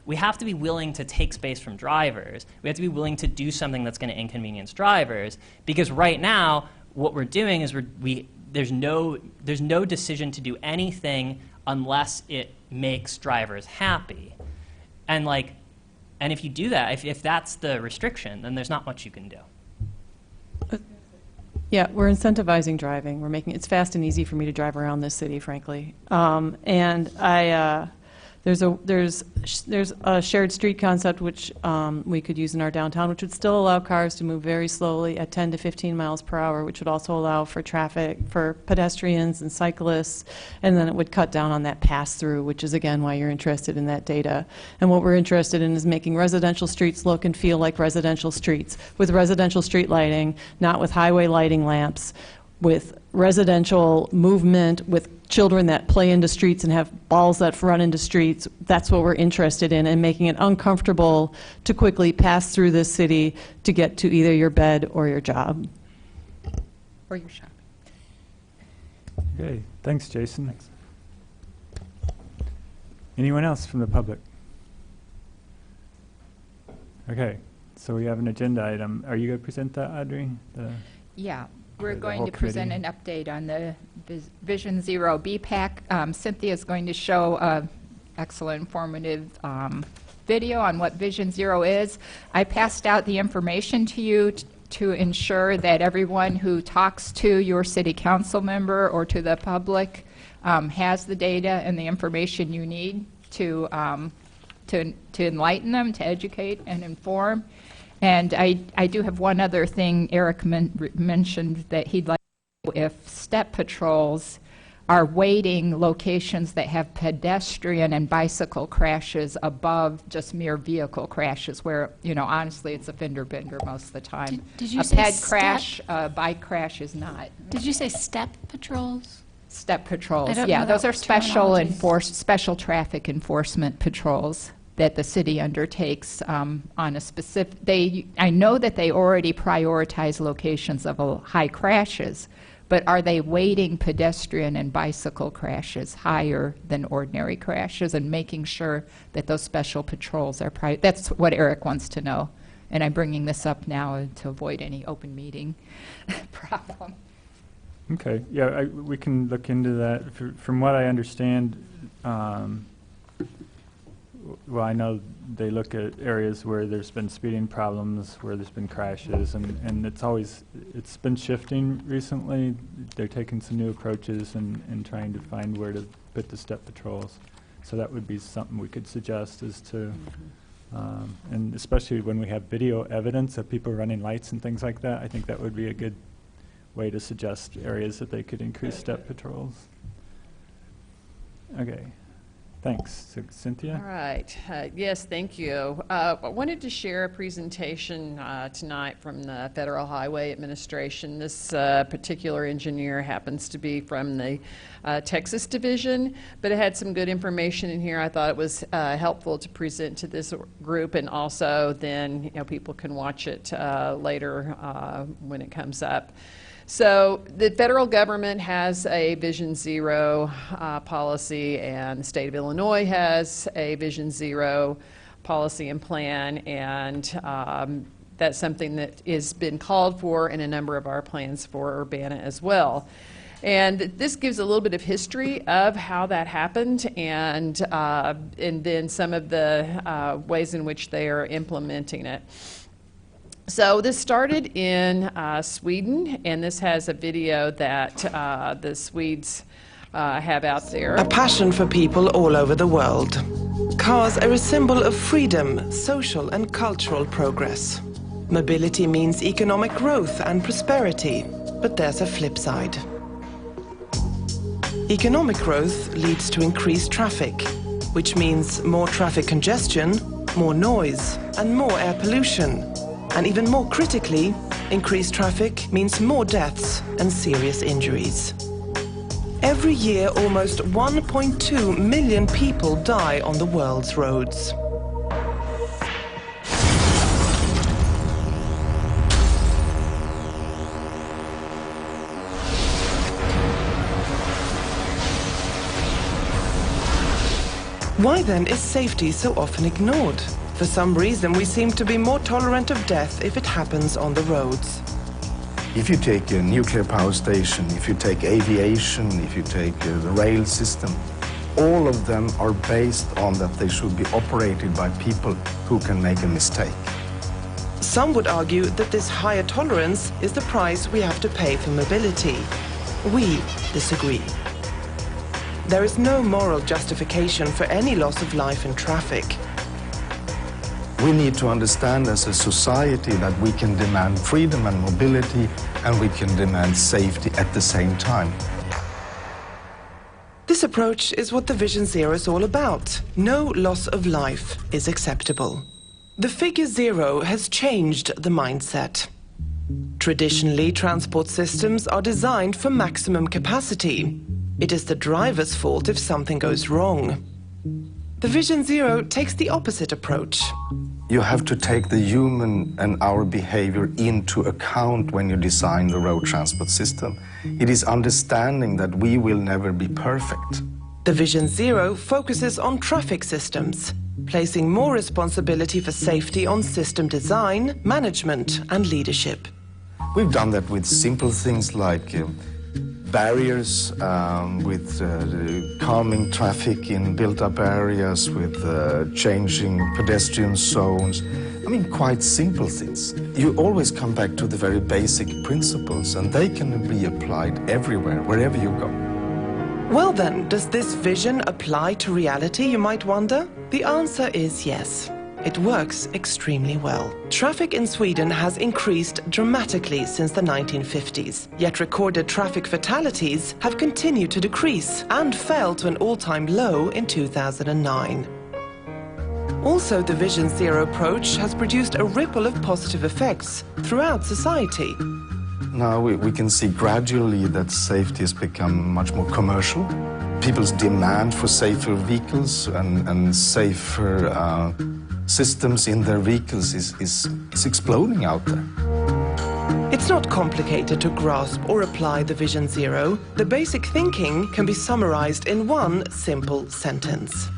we have to be willing to take space from drivers. We have to be willing to do something that's going to inconvenience drivers, because right now what we're doing is there's no decision to do anything unless it makes drivers happy. And And if you do that, if that's the restriction, then there's not much you can do. Yeah, we're incentivizing driving. We're making it's fast and easy for me to drive around this city, frankly. And there's a shared street concept which we could use in our downtown, which would still allow cars to move very slowly at 10 to 15 miles per hour, which would also allow for traffic for pedestrians and cyclists, and then it would cut down on that pass-through, which is again why you're interested in that data. And what we're interested in is making residential streets look and feel like residential streets, with residential street lighting, not with highway lighting lamps, with residential movement, with children that play into streets and have balls that run into streets. That's what we're interested in, and making it uncomfortable to quickly pass through this city to get to either your bed or your job. Or your shop. Okay, thanks, Jason. Anyone else from the public? Okay, so we have an agenda item. Are you going to present that, Audrey? Yeah, Or we're the going whole to present an committee? update on the Vision Zero BPAC. Cynthia is going to show an excellent informative video on what Vision Zero is. I passed out the information to you to ensure that everyone who talks to your city council member or to the public has the data and the information you need to enlighten them, to educate and inform. And I do have one other thing. Eric mentioned that he'd like to know if step patrols are weighting locations that have pedestrian and bicycle crashes above just mere vehicle crashes, where, you know, honestly, it's a fender bender most of the time. Did you a say ped crash, a bike crash is not. Did you say step patrols? Step patrols, I don't yeah, know those that are special terminology. special traffic enforcement patrols that the city undertakes on a specific. I know that they already prioritize locations of high crashes, but are they weighting pedestrian and bicycle crashes higher than ordinary crashes and making sure that those special patrols are that's what Eric wants to know, and I'm bringing this up now to avoid any open meeting problem. Okay, yeah, we can look into that. From what I understand, well, I know they look at areas where there's been speeding problems, where there's been crashes, and it's been shifting recently. They're taking some new approaches and trying to find where to put the step patrols. So that would be something we could suggest as to, and especially when we have video evidence of people running lights and things like that, I think that would be a good way to suggest areas that they could increase step patrols. Okay. Thanks. So, Cynthia? All right. Yes, thank you. I wanted to share a presentation tonight from the Federal Highway Administration. This particular engineer happens to be from the Texas division, but it had some good information in here. I thought it was helpful to present to this group, and also then people can watch it later when it comes up. So the federal government has a Vision Zero policy, and the state of Illinois has a Vision Zero policy and plan, and that's something that has been called for in a number of our plans for Urbana as well. And this gives a little bit of history of how that happened, and then some of the ways in which they are implementing it. So this started in Sweden, and this has a video that the Swedes have out there. A passion for people all over the world. Cars are a symbol of freedom, social and cultural progress. Mobility means economic growth and prosperity, but there's a flip side. Economic growth leads to increased traffic, which means more traffic congestion, more noise, and more air pollution. And even more critically, increased traffic means more deaths and serious injuries. Every year, almost 1.2 million people die on the world's roads. Why then is safety so often ignored? For some reason, we seem to be more tolerant of death if it happens on the roads. If you take a nuclear power station, if you take aviation, if you take the rail system, all of them are based on that they should be operated by people who can make a mistake. Some would argue that this higher tolerance is the price we have to pay for mobility. We disagree. There is no moral justification for any loss of life in traffic. We need to understand as a society that we can demand freedom and mobility, and we can demand safety at the same time. This approach is what the Vision Zero is all about. No loss of life is acceptable. The figure zero has changed the mindset. Traditionally, transport systems are designed for maximum capacity. It is the driver's fault if something goes wrong. The Vision Zero takes the opposite approach. You have to take the human and our behavior into account when you design the road transport system. It is understanding that we will never be perfect. The Vision Zero focuses on traffic systems, placing more responsibility for safety on system design, management, and leadership. We've done that with simple things like barriers, with calming traffic in built-up areas, with changing pedestrian zones. I mean, quite simple things. You always come back to the very basic principles, and they can be applied everywhere, wherever you go. Well then, does this vision apply to reality, you might wonder? The answer is yes. It works extremely well. Traffic in Sweden has increased dramatically since the 1950s, yet recorded traffic fatalities have continued to decrease and fell to an all-time low in 2009. Also, the Vision Zero approach has produced a ripple of positive effects throughout society. Now we can see gradually that safety has become much more commercial. People's demand for safer vehicles and safer systems in their vehicles is exploding out there. It's not complicated to grasp or apply the Vision Zero. The basic thinking can be summarized in one simple sentence.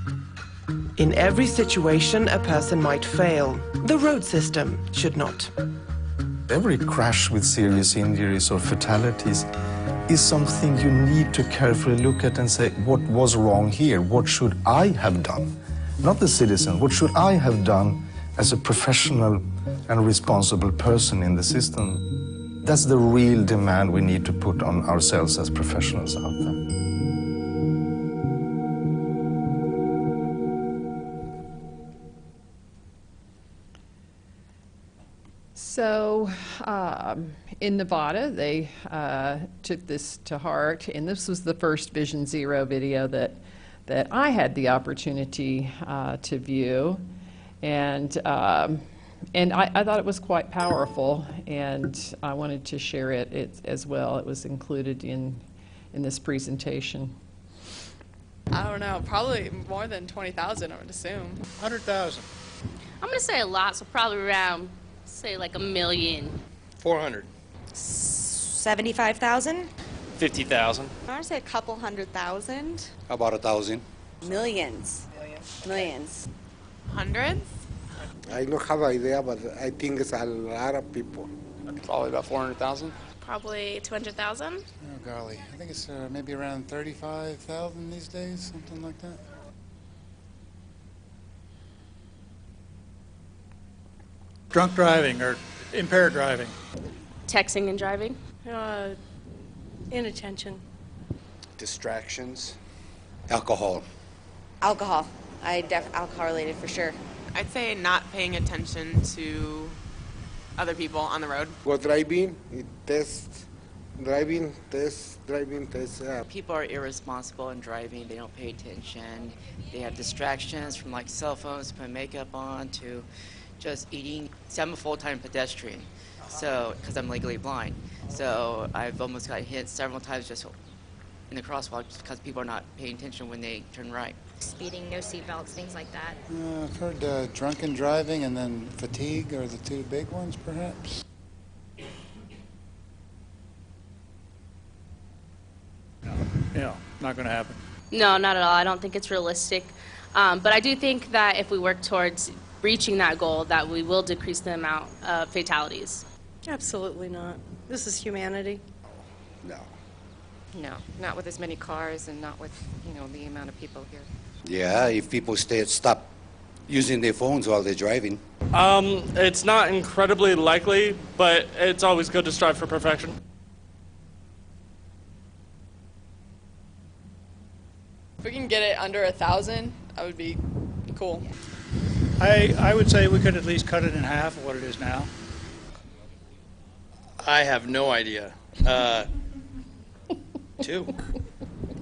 In every situation, a person might fail. The road system should not. Every crash with serious injuries or fatalities is something you need to carefully look at and say, what was wrong here? What should I have done? Not the citizen, what should I have done as a professional and responsible person in the system? That's the real demand we need to put on ourselves as professionals out there. So in Nevada, they took this to heart, and this was the first Vision Zero video that I had the opportunity to view, and I thought it was quite powerful, and I wanted to share it as well. It was included in this presentation. I don't know, probably more than 20,000, I would assume. 100,000. I'm gonna say a lot, so probably around, say like 1 million. 400. 75,000? 50,000. I want to say a couple 100,000. About 1,000. Millions. Millions. Hundreds? I don't have an idea, but I think it's a lot of people. Probably about 400,000. Probably 200,000. Oh, golly. I think it's maybe around 35,000 these days, something like that. Drunk driving or impaired driving. Texting and driving. Inattention. Distractions. Alcohol. Alcohol. Alcohol related for sure. I'd say not paying attention to other people on the road. For driving, driving test. People are irresponsible in driving. They don't pay attention. They have distractions from like cell phones, to put makeup on, to just eating. See, I'm a full-time pedestrian, so because I'm legally blind. So I've almost got hit several times just in the crosswalk because people are not paying attention when they turn right. Speeding, no seatbelts, things like that. I've heard drunken driving and then fatigue are the two big ones, perhaps. Yeah, not going to happen. No, not at all. I don't think it's realistic. But I do think that if we work towards reaching that goal, that we will decrease the amount of fatalities. Absolutely not. This is humanity. No. No, not with as many cars and not with, the amount of people here. Yeah, if people stop using their phones while they're driving. It's not incredibly likely, but it's always good to strive for perfection. If we can get it under 1,000, that would be cool. I would say we could at least cut it in half of what it is now. I have no idea. 2.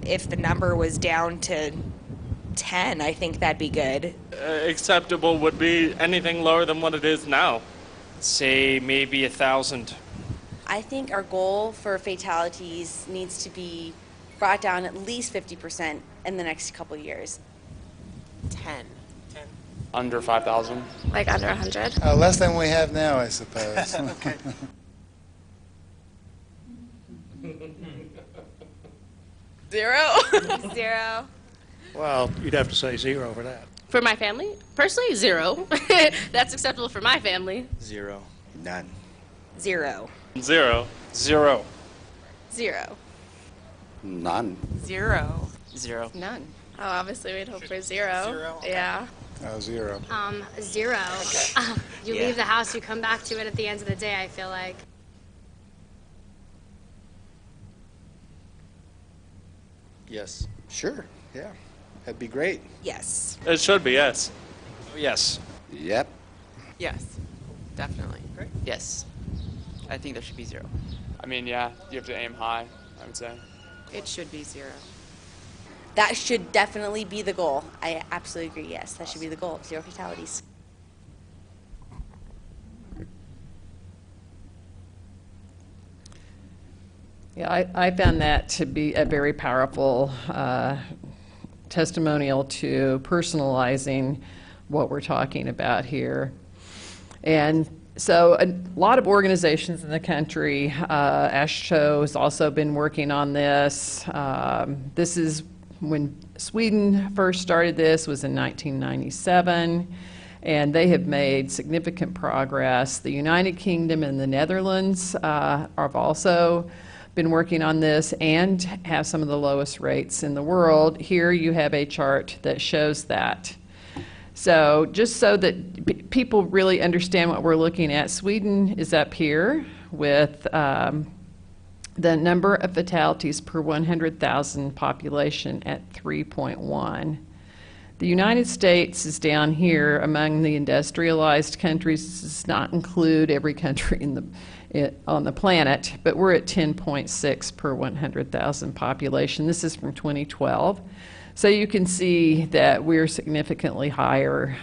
If the number was down to 10, I think that'd be good. Acceptable would be anything lower than what it is now. Say maybe 1,000. I think our goal for fatalities needs to be brought down at least 50% in the next couple of years. 10. Under 5,000. Like under 100? Less than we have now, I suppose. Okay. Zero? 0. Well, you'd have to say 0 for that. For my family, personally, 0. That's acceptable for my family. 0. None. 0. 0. 0. 0. None. 0. 0. None. Oh, obviously we'd hope for 0. 0? Okay. Yeah. 0. 0. You Yeah. leave the house, you come back to it at the end of the day, I feel like. Yes. Sure, yeah. That'd be great. Yes. It should be, yes. Yes. Yep. Yes, definitely. Great. Yes. I think there should be 0. I mean, yeah, you have to aim high, I would say. It should be 0. That should definitely be the goal. I absolutely agree, yes. That should be the goal, 0 fatalities. Yeah, I found that to be a very powerful testimonial to personalizing what we're talking about here. And so a lot of organizations in the country, ASHTO has also been working on this. This is when Sweden first started this, was in 1997, and they have made significant progress. The United Kingdom and the Netherlands have also been working on this and have some of the lowest rates in the world. Here you have a chart that shows that. So just so that people really understand what we're looking at, Sweden is up here with the number of fatalities per 100,000 population at 3.1. The United States is down here among the industrialized countries. This does not include every country on the planet, but we're at 10.6 per 100,000 population. This is from 2012. So you can see that we're significantly higher.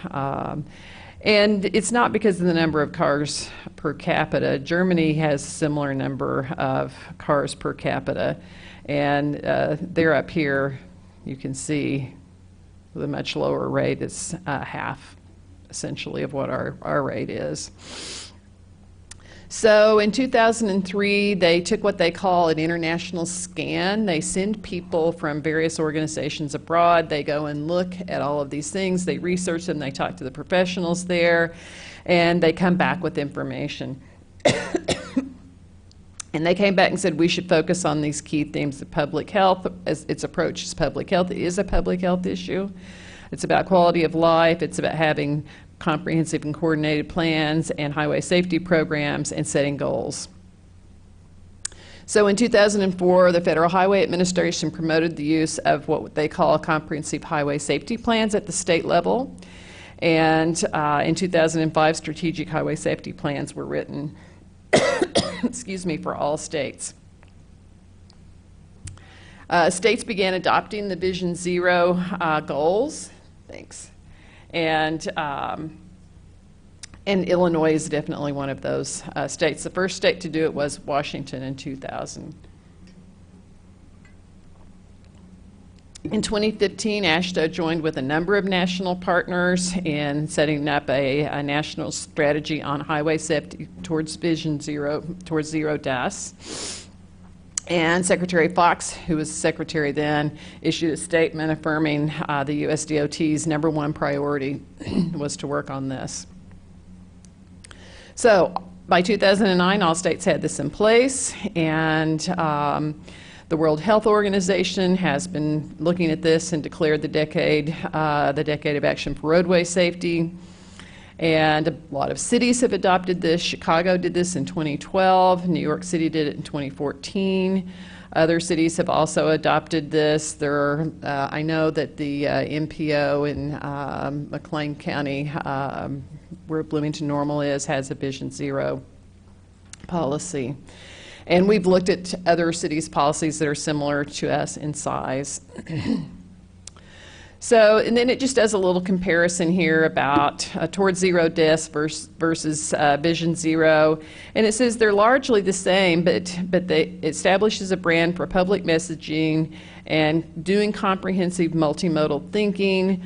And it's not because of the number of cars per capita. Germany has a similar number of cars per capita. And they're up here, you can see, with a much lower rate. It's half, essentially, of what our rate is. So in 2003, they took what they call an international scan. They send people from various organizations abroad. They go and look at all of these things. They research them. They talk to the professionals there, and they come back with information. And they came back and said we should focus on these key themes of public health. As its approach is public health. It is a public health issue. It's about quality of life. It's about having comprehensive and coordinated plans and highway safety programs and setting goals. So in 2004, the Federal Highway Administration promoted the use of what they call comprehensive highway safety plans at the state level. And in 2005, strategic highway safety plans were written excuse me, for all states. States began adopting the Vision Zero goals. Thanks. And Illinois is definitely one of those states. The first state to do it was Washington in 2000. In 2015, ASHTO joined with a number of national partners in setting up a national strategy on highway safety towards Vision Zero, towards zero deaths. And Secretary Fox, who was secretary then, issued a statement affirming the U.S. DOT's #1 priority was to work on this. So by 2009, all states had this in place, and The World Health Organization has been looking at this and declared the decade of action for roadway safety. And a lot of cities have adopted this. Chicago did this in 2012. New York City did it in 2014. Other cities have also adopted this. I know that the MPO in McLean County, where Bloomington Normal is, has a Vision Zero policy. And we've looked at other cities' policies that are similar to us in size. So, and then it just does a little comparison here about towards zero deaths versus Vision Zero. And it says they're largely the same, but they establishes a brand for public messaging and doing comprehensive multimodal thinking,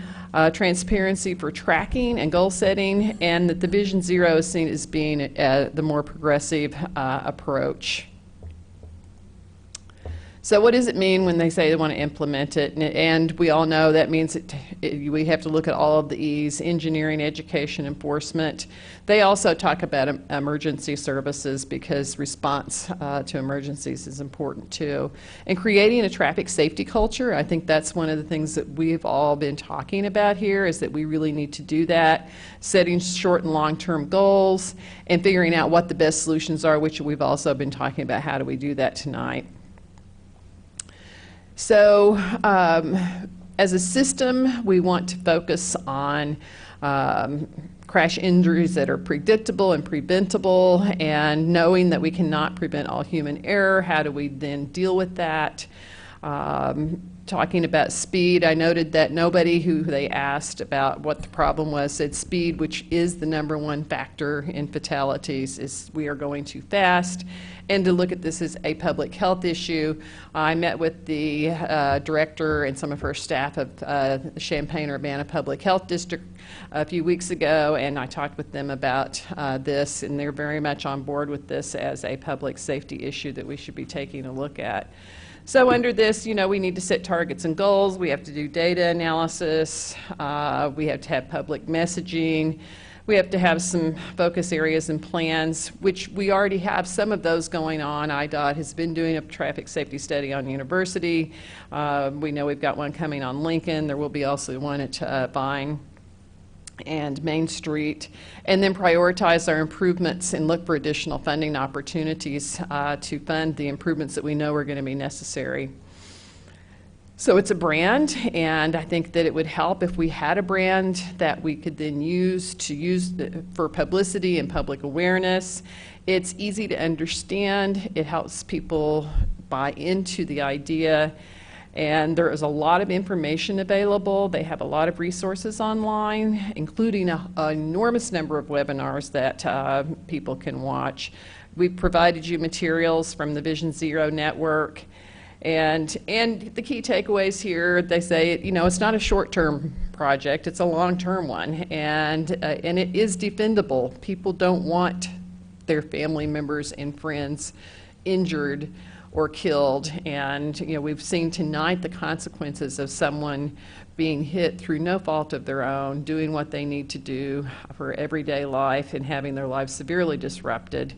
transparency for tracking and goal setting, and that the Vision Zero is seen as being the more progressive approach. So what does it mean when they say they want to implement it? And we all know that means we have to look at all of the E's: engineering, education, enforcement. They also talk about emergency services, because response to emergencies is important too. And creating a traffic safety culture, I think that's one of the things that we've all been talking about here, is that we really need to do that. Setting short and long-term goals and figuring out what the best solutions are, which we've also been talking about. How do we do that tonight? So as a system, we want to focus on crash injuries that are predictable and preventable, and knowing that we cannot prevent all human error. How do we then deal with that? Talking about speed, I noted that nobody who they asked about what the problem was said speed, which is the #1 factor in fatalities, is we are going too fast. And to look at this as a public health issue. I met with the director and some of her staff of the Champaign-Urbana Public Health District a few weeks ago, and I talked with them about this, and they're very much on board with this as a public safety issue that we should be taking a look at. So under this, you know, we need to set targets and goals. We have to do data analysis. We have to have public messaging. We have to have some focus areas and plans, which we already have some of those going on. IDOT has been doing a traffic safety study on University. We know we've got one coming on Lincoln. There will be also one at Vine and Main Street. And then prioritize our improvements and look for additional funding opportunities to fund the improvements that we know are going to be necessary. So it's a brand, and I think that it would help if we had a brand that we could then use for publicity and public awareness. It's easy to understand. It helps people buy into the idea. And there is a lot of information available. They have a lot of resources online, including an enormous number of webinars that people can watch. We've provided you materials from the Vision Zero Network. And the key takeaways here, they say, you know, it's not a short-term project, it's a long-term one, and it is defendable. People don't want their family members and friends injured or killed, and you know, we've seen tonight the consequences of someone being hit through no fault of their own, doing what they need to do for everyday life and having their lives severely disrupted.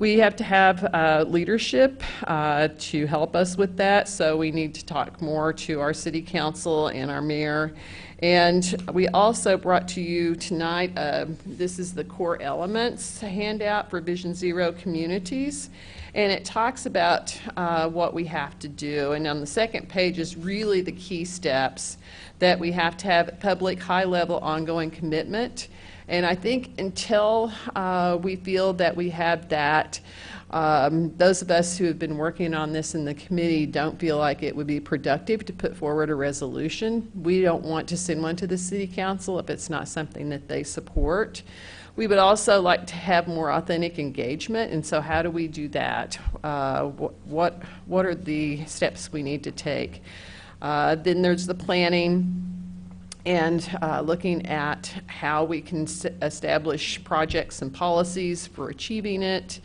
We have to have leadership to help us with that, so we need to talk more to our city council and our mayor. And we also brought to you tonight, this is the core elements handout for Vision Zero communities, and it talks about what we have to do. And on the second page is really the key steps, that we have to have public, high-level, ongoing commitment. And I think until we feel that we have that, those of us who have been working on this in the committee don't feel like it would be productive to put forward a resolution. We don't want to send one to the city council if it's not something that they support. We would also like to have more authentic engagement, and so how do we do that? What are the steps we need to take? Then there's the planning, and looking at how we can establish projects and policies for achieving it.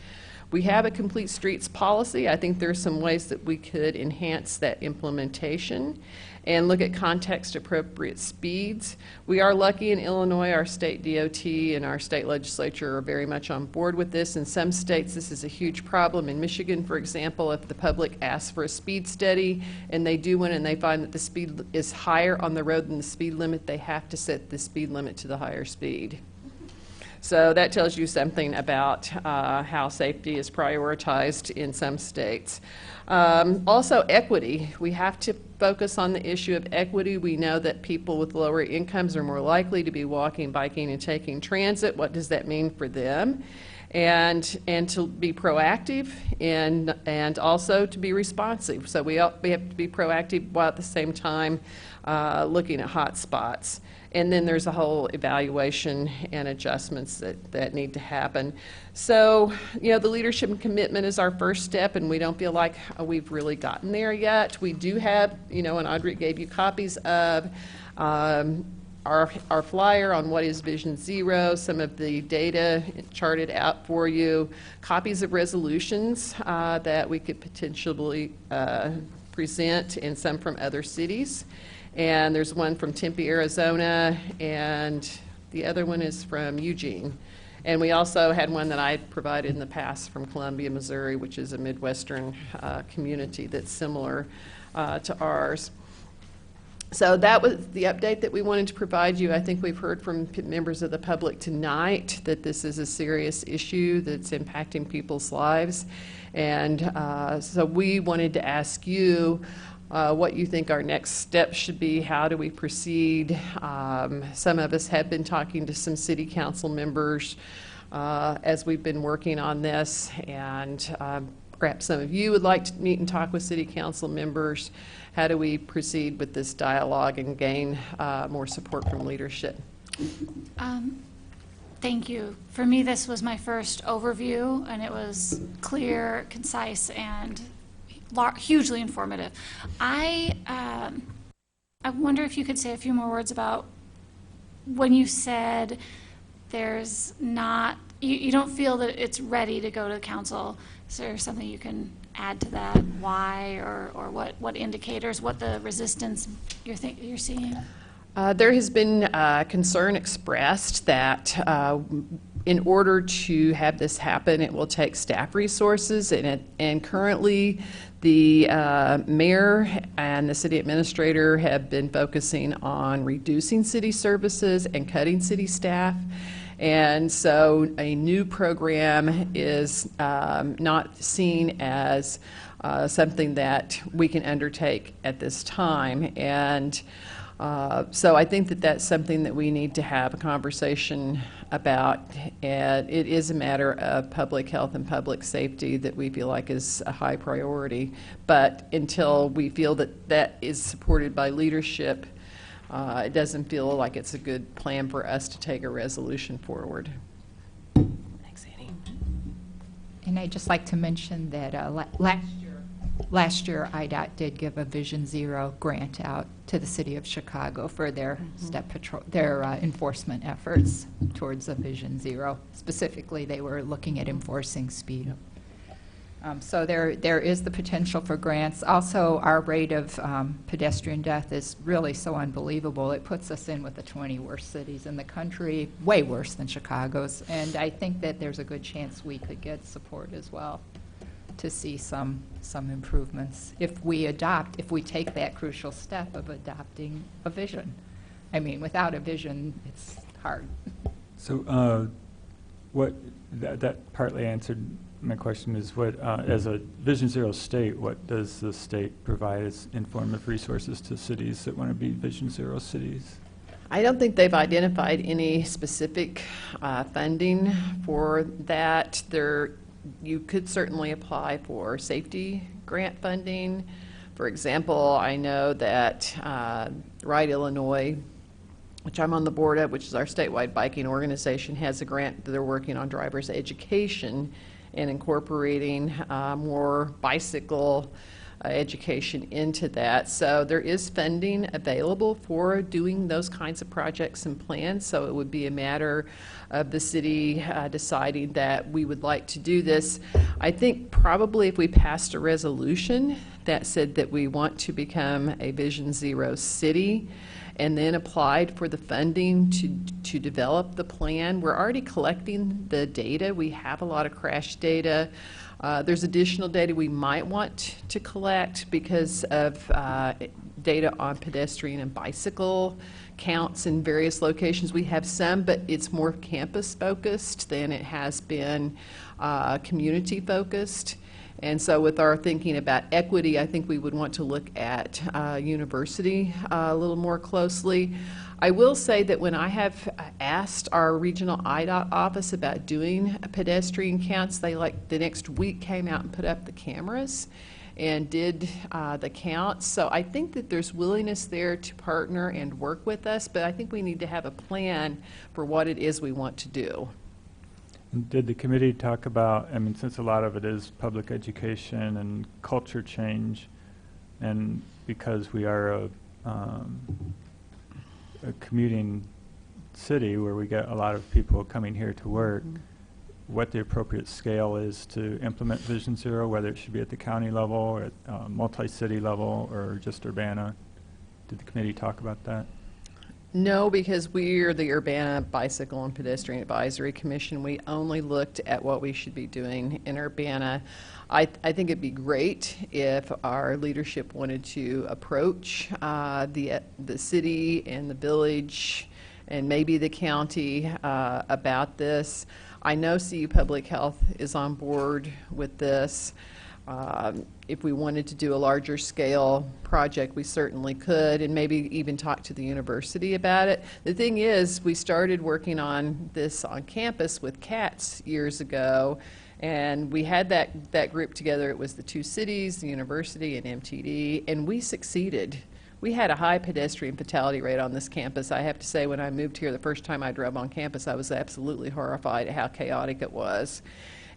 We have a complete streets policy. I think there's some ways that we could enhance that implementation. and look at context-appropriate speeds. We are lucky in Illinois, our state DOT and our state legislature are very much on board with this. In some states, this is a huge problem. In Michigan, for example, if the public asks for a speed study and they do one and they find that the speed is higher on the road than the speed limit, they have to set the speed limit to the higher speed. So that tells you something about how safety is prioritized in some states. Also, equity. We have to focus on the issue of equity. We know that people with lower incomes are more likely to be walking, biking, and taking transit. What does that mean for them? And to be proactive and also to be responsive. So we have to be proactive while at the same time looking at hot spots. And then there's a whole evaluation and adjustments that need to happen. So, you know, the leadership and commitment is our first step, and we don't feel like we've really gotten there yet. We do have, you know, and Audrey gave you copies of our flyer on what is Vision Zero, some of the data charted out for you, copies of resolutions that we could potentially present, and some from other cities. And there's one from Tempe, Arizona, and the other one is from Eugene. And we also had one that I had provided in the past from Columbia, Missouri, which is a Midwestern community that's similar to ours. So that was the update that we wanted to provide you. I think we've heard from members of the public tonight that this is a serious issue that's impacting people's lives. And so we wanted to ask you what you think our next steps should be. How do we proceed? Some of us have been talking to some city council members as we've been working on this, and perhaps some of you would like to meet and talk with city council members. How do we proceed with this dialogue and gain more support from leadership? Thank you. For me, this was my first overview, and it was clear, concise, and hugely informative. I wonder if you could say a few more words about when you said there's not, you don't feel that it's ready to go to the council. Is there something you can add to that? Why, or what indicators, what the resistance you're seeing? There has been concern expressed that in order to have this happen, it will take staff resources, and currently the mayor and the city administrator have been focusing on reducing city services and cutting city staff. And so a new program is not seen as something that we can undertake at this time. And so I think that that's something that we need to have a conversation about, and it is a matter of public health and public safety that we feel like is a high priority. But until we feel that that is supported by leadership, it doesn't feel like it's a good plan for us to take a resolution forward. Thanks, Annie. And I'd just like to mention that last year, IDOT did give a Vision Zero grant out to the city of Chicago for their step patrol, their enforcement efforts towards a Vision Zero. Specifically, they were looking at enforcing speed. So there is the potential for grants. Also, our rate of pedestrian death is really so unbelievable. It puts us in with the 20 worst cities in the country, way worse than Chicago's. And I think that there's a good chance we could get support as well to see some improvements if we take that crucial step of adopting a vision. I mean, without a vision, it's hard. So that partly answered my question is what, as a Vision Zero state, what does the state provide as informative resources to cities that want to be Vision Zero cities? I don't think they've identified any specific funding for that. You could certainly apply for safety grant funding. For example, I know that Ride Illinois, which I'm on the board of, which is our statewide biking organization, has a grant that they're working on driver's education and incorporating more bicycle education into that. So there is funding available for doing those kinds of projects and plans. So it would be a matter of the city deciding that we would like to do this. I think probably if we passed a resolution that said that we want to become a Vision Zero city and then applied for the funding to develop the plan. We're already collecting the data. We have a lot of crash data. There's additional data we might want to collect because of data on pedestrian and bicycle counts in various locations. We have some, but it's more campus focused than it has been community focused. And so with our thinking about equity, I think we would want to look at university a little more closely. I will say that when I have asked our regional IDOT office about doing pedestrian counts, they like the next week came out and put up the cameras and did the counts. So I think that there's willingness there to partner and work with us, but I think we need to have a plan for what it is we want to do. Did the committee talk about, I mean, since a lot of it is public education and culture change, and because we are a commuting city where we get a lot of people coming here to work, what the appropriate scale is to implement Vision Zero, whether it should be at the county level or at multi-city level or just Urbana? Did the committee talk about that? No, because we're the Urbana Bicycle and Pedestrian Advisory Commission. We only looked at what we should be doing in Urbana. I think it'd be great if our leadership wanted to approach the city and the village and maybe the county about this. I know CU Public Health is on board with this. If we wanted to do a larger scale project, we certainly could, and maybe even talk to the university about it. The thing is, we started working on this on campus with CATS years ago, and we had that group together. It was the two cities, the university and MTD, and we succeeded. We had a high pedestrian fatality rate on this campus. I have to say, when I moved here the first time I drove on campus, I was absolutely horrified at how chaotic it was.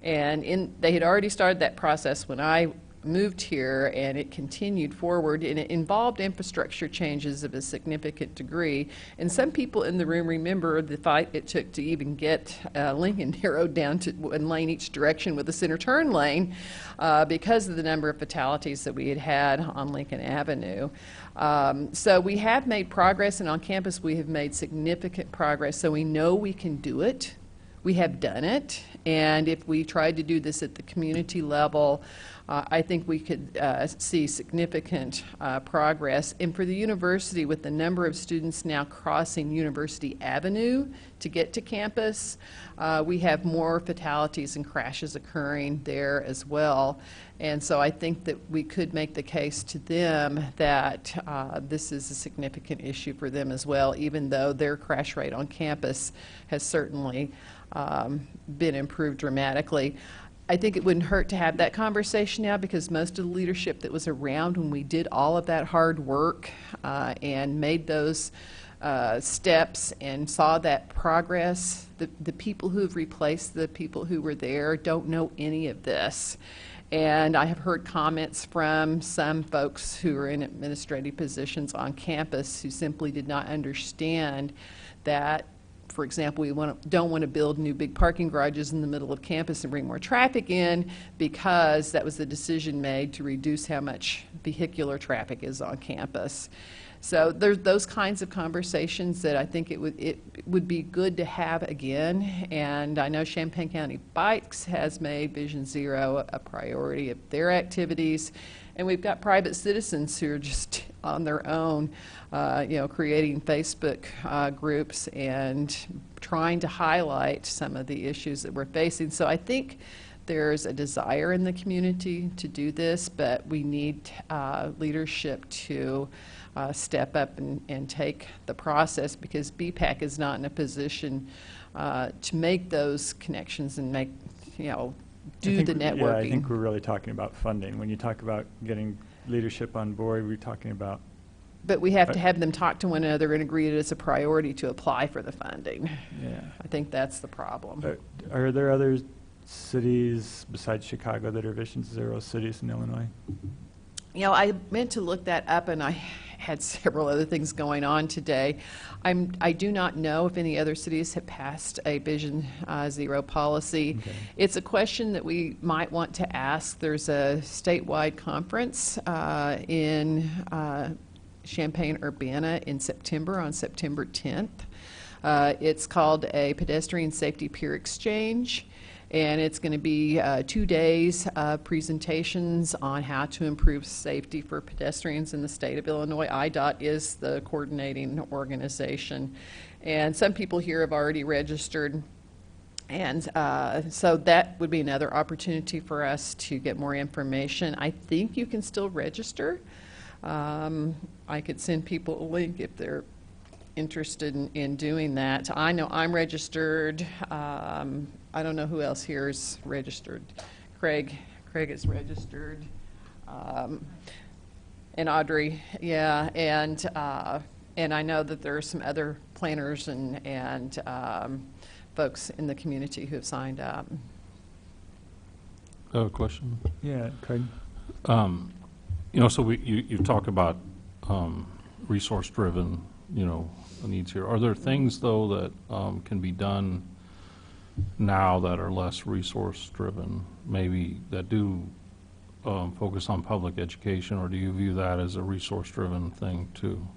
And they had already started that process when I moved here, and it continued forward, and it involved infrastructure changes of a significant degree. And some people in the room remember the fight it took to even get Lincoln narrowed down to one lane each direction with a center turn lane because of the number of fatalities that we had on Lincoln Avenue. So we have made progress, and on campus we have made significant progress, so we know we can do it. We have done it, and if we tried to do this at the community level, I think we could see significant progress. And for the university, with the number of students now crossing University Avenue to get to campus, we have more fatalities and crashes occurring there as well. And so I think that we could make the case to them that this is a significant issue for them as well, even though their crash rate on campus has certainly been improved dramatically. I think it wouldn't hurt to have that conversation now, because most of the leadership that was around when we did all of that hard work and made those steps and saw that progress, the people who have replaced the people who were there don't know any of this. And I have heard comments from some folks who are in administrative positions on campus who simply did not understand that, for example, we don't want to build new big parking garages in the middle of campus and bring more traffic in, because that was the decision made to reduce how much vehicular traffic is on campus. So there's those kinds of conversations that I think it would be good to have again. And I know Champaign County Bikes has made Vision Zero a priority of their activities. And we've got private citizens who are just on their own, creating Facebook groups and trying to highlight some of the issues that we're facing. So I think there's a desire in the community to do this, but we need leadership to step up and take the process, because BPAC is not in a position to make those connections and make, do the networking. Yeah, I think we're really talking about funding. When you talk about getting leadership on board, we're talking about... But we have to have them talk to one another and agree that it's a priority to apply for the funding. Yeah. I think that's the problem. Are there other cities besides Chicago that are Vision Zero cities in Illinois? I meant to look that up, and I had several other things going on today. I do not know if any other cities have passed a Vision Zero policy. Okay. It's a question that we might want to ask. There's a statewide conference in Champaign-Urbana in September, on September 10th. It's called a Pedestrian Safety Peer Exchange, and it's going to be 2 days of presentations on how to improve safety for pedestrians in the state of Illinois. IDOT is the coordinating organization, and some people here have already registered, and so that would be another opportunity for us to get more information. I think you can still register. I could send people a link if they're interested in doing that. I know I'm registered. I don't know who else here is registered. Craig is registered. And Audrey, yeah, and I know that there are some other planners and folks in the community who have signed up. I have a question. Yeah, Craig. So you talk about resource-driven, needs here. Are there things, though, that can be done now that are less resource-driven, maybe that do focus on public education, or do you view that as a resource-driven thing, too?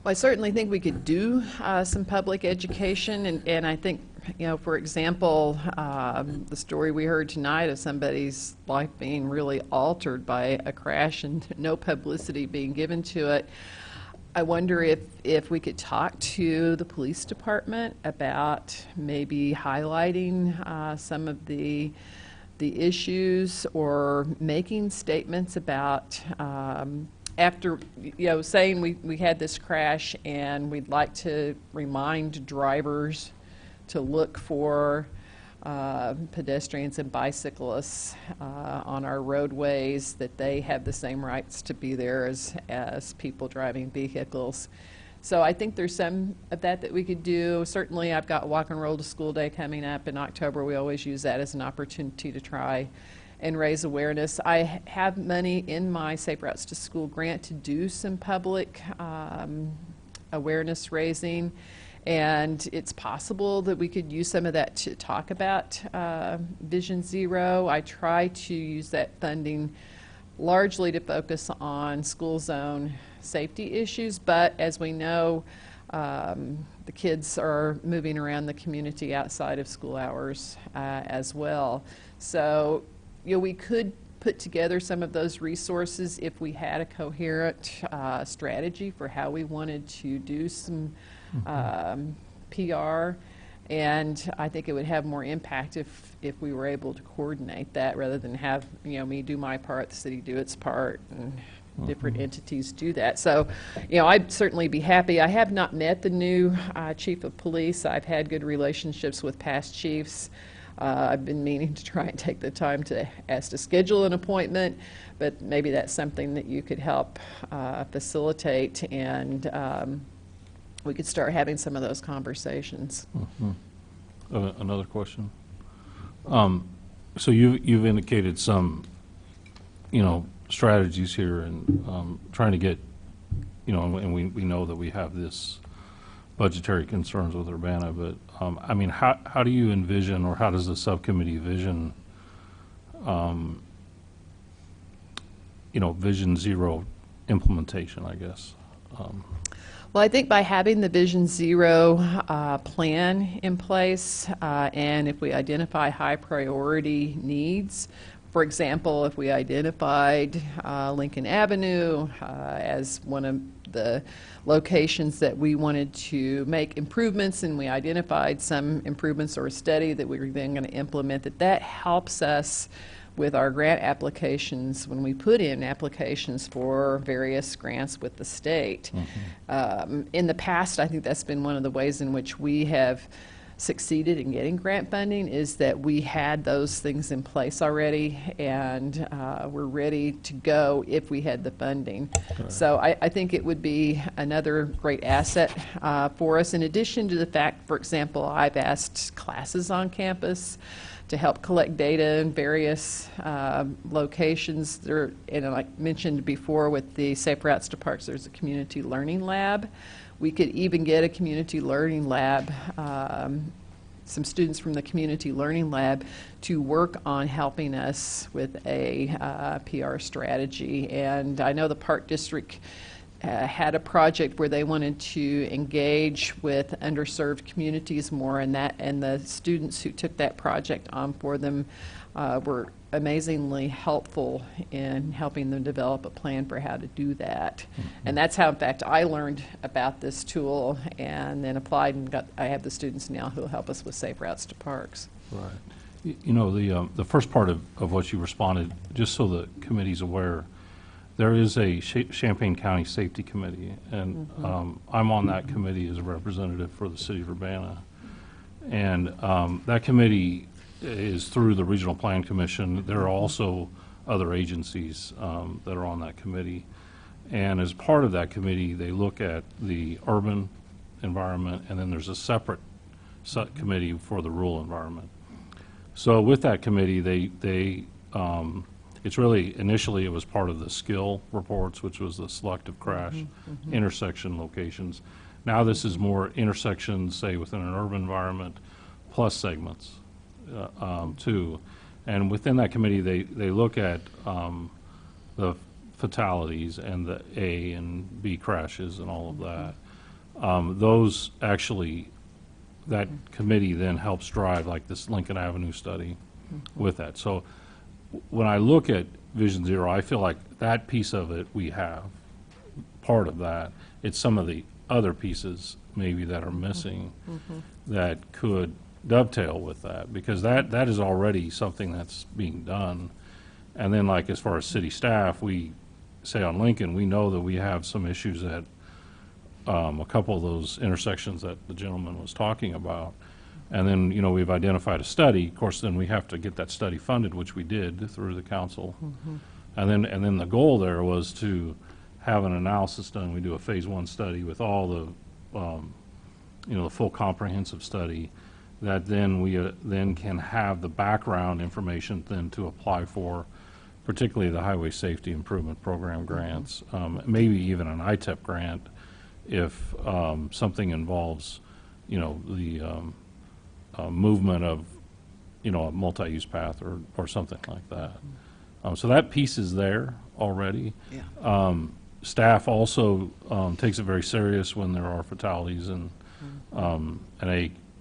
Well, I certainly think we could do some public education, and I think, for example, the story we heard tonight of somebody's life being really altered by a crash and no publicity being given to it. I wonder if we could talk to the police department about maybe highlighting some of the issues, or making statements about after, saying we had this crash and we'd like to remind drivers to look for pedestrians and bicyclists on our roadways, that they have the same rights to be there as people driving vehicles. So I think there's some of that we could do. Certainly I've got Walk and Roll to School Day coming up in October. We always use that as an opportunity to try and raise awareness. I have money in my Safe Routes to School grant to do some public awareness raising. And it's possible that we could use some of that to talk about Vision Zero. I try to use that funding largely to focus on school zone safety issues, but as we know, the kids are moving around the community outside of school hours as well. So, we could put together some of those resources if we had a coherent strategy for how we wanted to do some PR, and I think it would have more impact if we were able to coordinate that rather than have me do my part, the city do its part, and different entities do that. So, I'd certainly be happy. I have not met the new chief of police. I've had good relationships with past chiefs. I've been meaning to try and take the time to ask to schedule an appointment, but maybe that's something that you could help facilitate, and we could start having some of those conversations. Another question. So you've indicated some, strategies here, and trying to get, and we know that we have this budgetary concerns with Urbana, but how do you envision, or how does the subcommittee vision, Vision Zero implementation, I guess? Well, I think by having the Vision Zero plan in place, and if we identify high priority needs, for example, if we identified Lincoln Avenue as one of the locations that we wanted to make improvements, and we identified some improvements or a study that we were then going to implement, that helps us with our grant applications when we put in applications for various grants with the state. In the past, I think that's been one of the ways in which we have succeeded in getting grant funding, is that we had those things in place already, and we're ready to go if we had the funding. So I think it would be another great asset for us, in addition to the fact, for example, I've asked classes on campus to help collect data in various locations. There, and like mentioned before with the Safe Routes to Parks, there's a community learning lab. We could even get a community learning lab, some students from the community learning lab to work on helping us with a PR strategy. And I know the Park District had a project where they wanted to engage with underserved communities more, and the students who took that project on for them were amazingly helpful in helping them develop a plan for how to do that. Mm-hmm. And that's how, in fact, I learned about this tool and then applied and I have the students now who will help us with Safe Routes to Parks. Right. You know, the first part of what you responded, just so the committee's aware, there is a Champaign County Safety Committee, and I'm on that committee as a representative for the city of Urbana. And that committee is through the Regional Plan Commission. There are also other agencies that are on that committee. And as part of that committee, they look at the urban environment, and then there's a separate subcommittee for the rural environment. So with that committee, it's really, initially it was part of the skill reports, which was the selective crash intersection locations. Now this is more intersections, say, within an urban environment, plus segments too. And within that committee, they look at the fatalities and the A and B crashes and all of that. Those actually, that committee then helps drive like this Lincoln Avenue study with that. So when I look at Vision Zero, I feel like that piece of it we have, part of that. It's some of the other pieces maybe that are missing that could dovetail with that, because that is already something that's being done. And then, like, as far as city staff, we say on Lincoln, we know that we have some issues at a couple of those intersections that the gentleman was talking about. And then, you know, we've identified a study. Of course, then we have to get that study funded, which we did through the council. And then the goal there was to have an analysis done. We do a phase 1 study with all the, you know, the full comprehensive study, that then we then can have the background information then to apply for, particularly the Highway Safety Improvement Program grants, maybe even an ITEP grant if something involves, you know, the movement of, you know, a multi-use path or something like that. So that piece is there already. Yeah. Staff also takes it very serious when there are fatalities and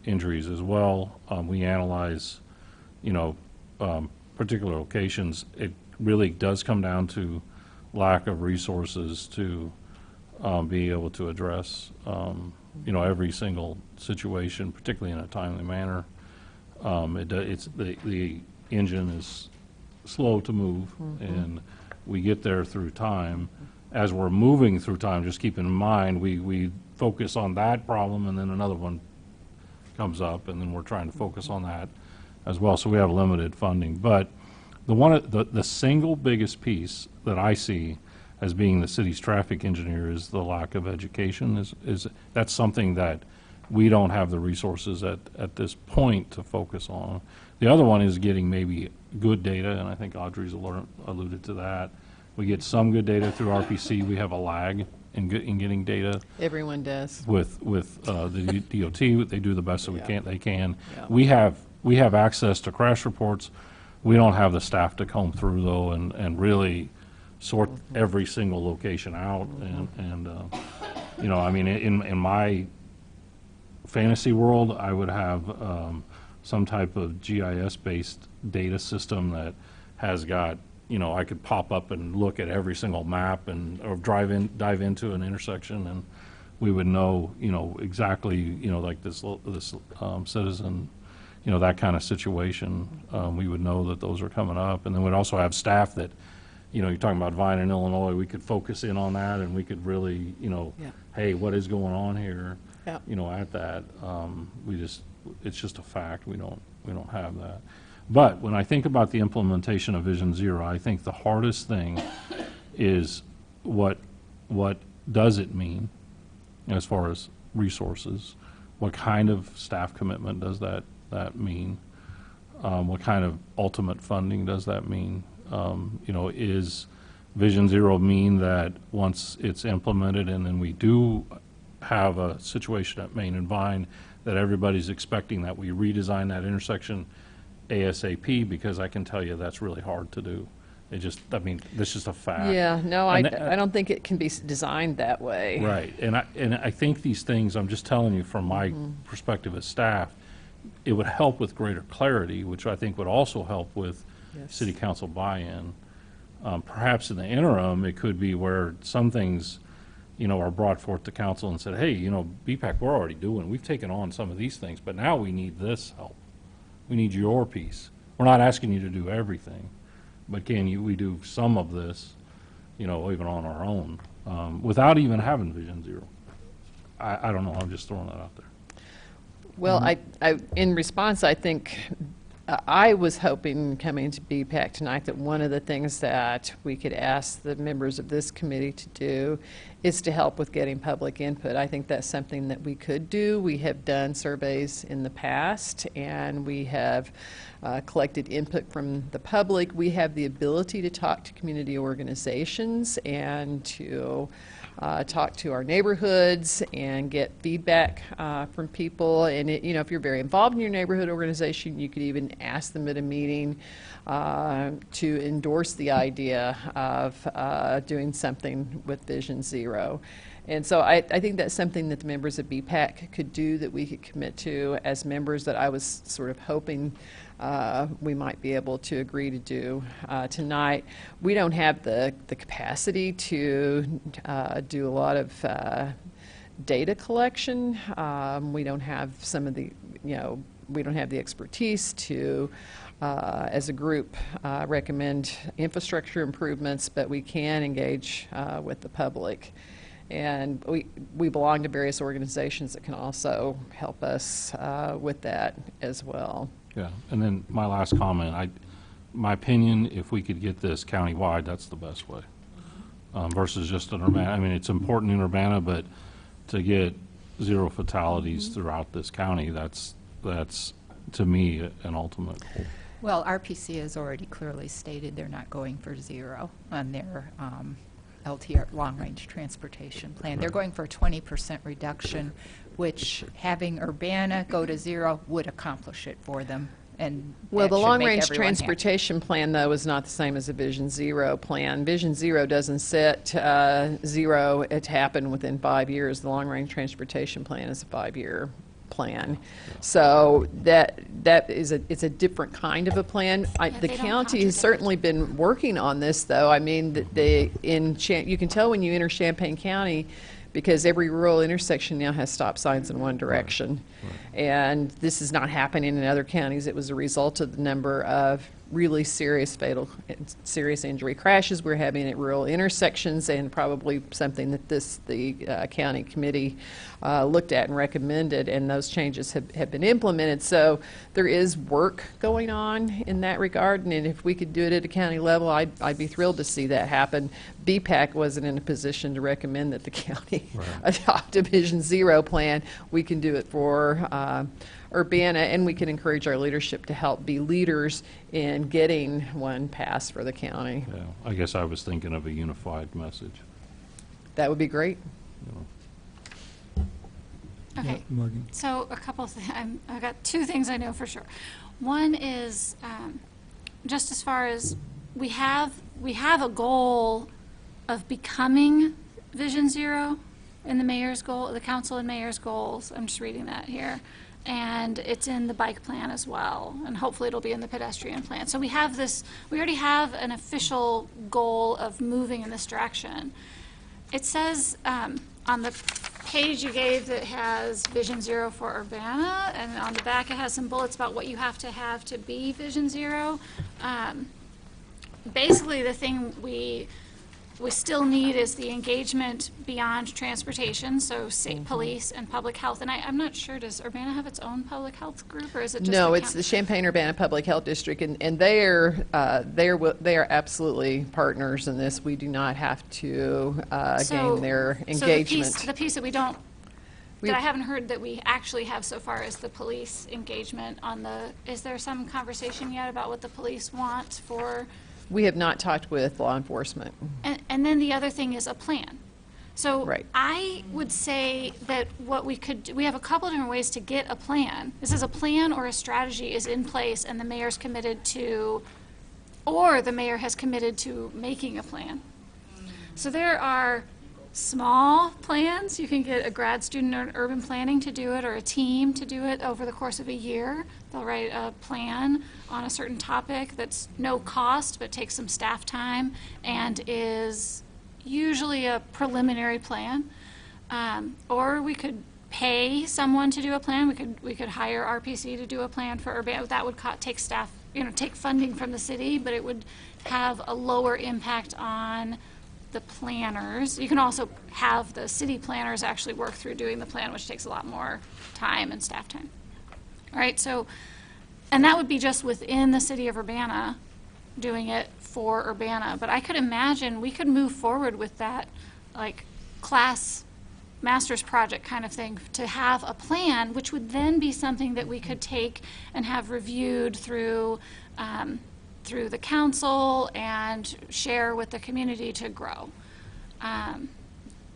injuries as well. We analyze, you know, particular locations. It really does come down to lack of resources to be able to address, you know, every single situation, particularly in a timely manner. It's the engine is slow to move, and we get there through time. As we're moving through time, just keep in mind, we focus on that problem, and then another one comes up, and then we're trying to focus on that as well. So we have limited funding. But the single biggest piece that I see as being the city's traffic engineer is the lack of education. That's something that we don't have the resources at this point to focus on. The other one is getting maybe good data, and I think Audrey's alluded to that. We get some good data through RPC. We have a lag in getting data. Everyone does. With the DOT, they do the best that they can. Yeah. We have access to crash reports. We don't have the staff to comb through though and really sort every single location out. And you know, I mean, in my fantasy world, I would have some type of GIS-based data system that has got, you know, I could pop up and look at every single map or dive into an intersection, and we would know, you know, exactly, you know, like this citizen, you know, that kind of situation. We would know that those are coming up, and then we'd also have staff that, you know, you're talking about Vine in Illinois, we could focus in on that, and we could really, you know, hey, what is going on here? You know, at that, it's just a fact. We don't have that. But when I think about the implementation of Vision Zero, I think the hardest thing is what does it mean as far as resources? What kind of staff commitment does that mean? What kind of ultimate funding does that mean? Is Vision Zero mean that once it's implemented and then we do have a situation at Main and Vine that everybody's expecting that we redesign that intersection ASAP? Because I can tell you that's really hard to do. This is just a fact. Yeah, no, And I don't think it can be designed that way. Right, and I think these things, I'm just telling you from my perspective as staff, it would help with greater clarity, which I think would also help with city council buy-in. Perhaps in the interim, it could be where some things, are brought forth to council and said, hey, BPAC, we're already doing, we've taken on some of these things, but now we need this help. We need your piece. We're not asking you to do everything, but we do some of this, even on our own, without even having Vision Zero. I don't know, I'm just throwing that out there. Well, in response, I think I was hoping coming to BPAC tonight that one of the things that we could ask the members of this committee to do is to help with getting public input. I think that's something that we could do. We have done surveys in the past, and we have collected input from the public. We have the ability to talk to community organizations and to talk to our neighborhoods and get feedback from people. And if you're very involved in your neighborhood organization, you could even ask them at a meeting to endorse the idea of doing something with Vision Zero. And so I think that's something that the members of BPAC could do, that we could commit to as members, that I was sort of hoping we might be able to agree to do tonight. We don't have the capacity to do a lot of data collection. We don't have some of the, we don't have the expertise to, as a group, recommend infrastructure improvements, but we can engage with the public. And we belong to various organizations that can also help us with that as well. Yeah, and then my last comment, my opinion, if we could get this countywide, that's the best way, versus just in Urbana. I mean, it's important in Urbana, but to get zero fatalities throughout this county, that's to me an ultimate goal. Well, RPC has already clearly stated they're not going for zero on their LTR, long-range transportation plan. They're going for a 20% reduction, which having Urbana go to zero would accomplish it for them. And well, the that should make long-range everyone transportation plan, though, is not the same as a Vision Zero plan. Vision Zero doesn't set zero to happen within 5 years. The long-range transportation plan is a 5-year plan. So that is it's a different kind of a plan. The county has certainly been working on this, though. I mean, you can tell when you enter Champaign County, because every rural intersection now has stop signs in one direction. Right. And this is not happening in other counties. It was a result of the number of really serious serious injury crashes we're having at rural intersections, and probably something that the county committee looked at and recommended, and those changes have been implemented. So there is work going on in that regard, and if we could do it at a county level, I'd be thrilled to see that happen. BPAC wasn't in a position to recommend that the county adopt a Vision Zero plan. We can do it for Urbana, and we can encourage our leadership to help be leaders in getting one passed for the county. Yeah, I guess I was thinking of a unified message. That would be great. Okay, so a couple of things. I've got two things I know for sure. One is just as far as we have a goal of becoming Vision Zero in the mayor's goal, the council and mayor's goals. I'm just reading that here. And it's in the bike plan as well, and hopefully it'll be in the pedestrian plan. So we already have an official goal of moving in this direction. It says on the page you gave that has Vision Zero for Urbana, and on the back it has some bullets about what you have to be Vision Zero. Basically the thing we still need is the engagement beyond transportation, so state police and public health. And I'm not sure, does Urbana have its own public health group, or is it just No, it's the Champaign-Urbana Public Health District, and they are absolutely partners in this. We do not have to gain their engagement. So the piece that we don't that I haven't heard that we actually have so far is the police engagement on the, is there some conversation yet about what the police want for? We have not talked with law enforcement. And then the other thing is a plan. So Right. I would say that what we could, we have a couple different ways to get a plan. This is a plan or a strategy is in place and the mayor's committed to, or the mayor has committed to making a plan. So there are small plans. You can get a grad student in urban planning to do it or a team to do it over the course of a year. They'll write a plan on a certain topic that's no cost but takes some staff time and is usually a preliminary plan. Or we could pay someone to do a plan. We could hire RPC to do a plan for urban. That would take staff, take funding from the city, but it would have a lower impact on the planners. You can also have the city planners actually work through doing the plan, which takes a lot more time and staff time. All right, so, and that would be just within the city of Urbana doing it for Urbana. But I could imagine we could move forward with that, like, class master's project kind of thing, to have a plan, which would then be something that we could take and have reviewed through the council and share with the community to grow.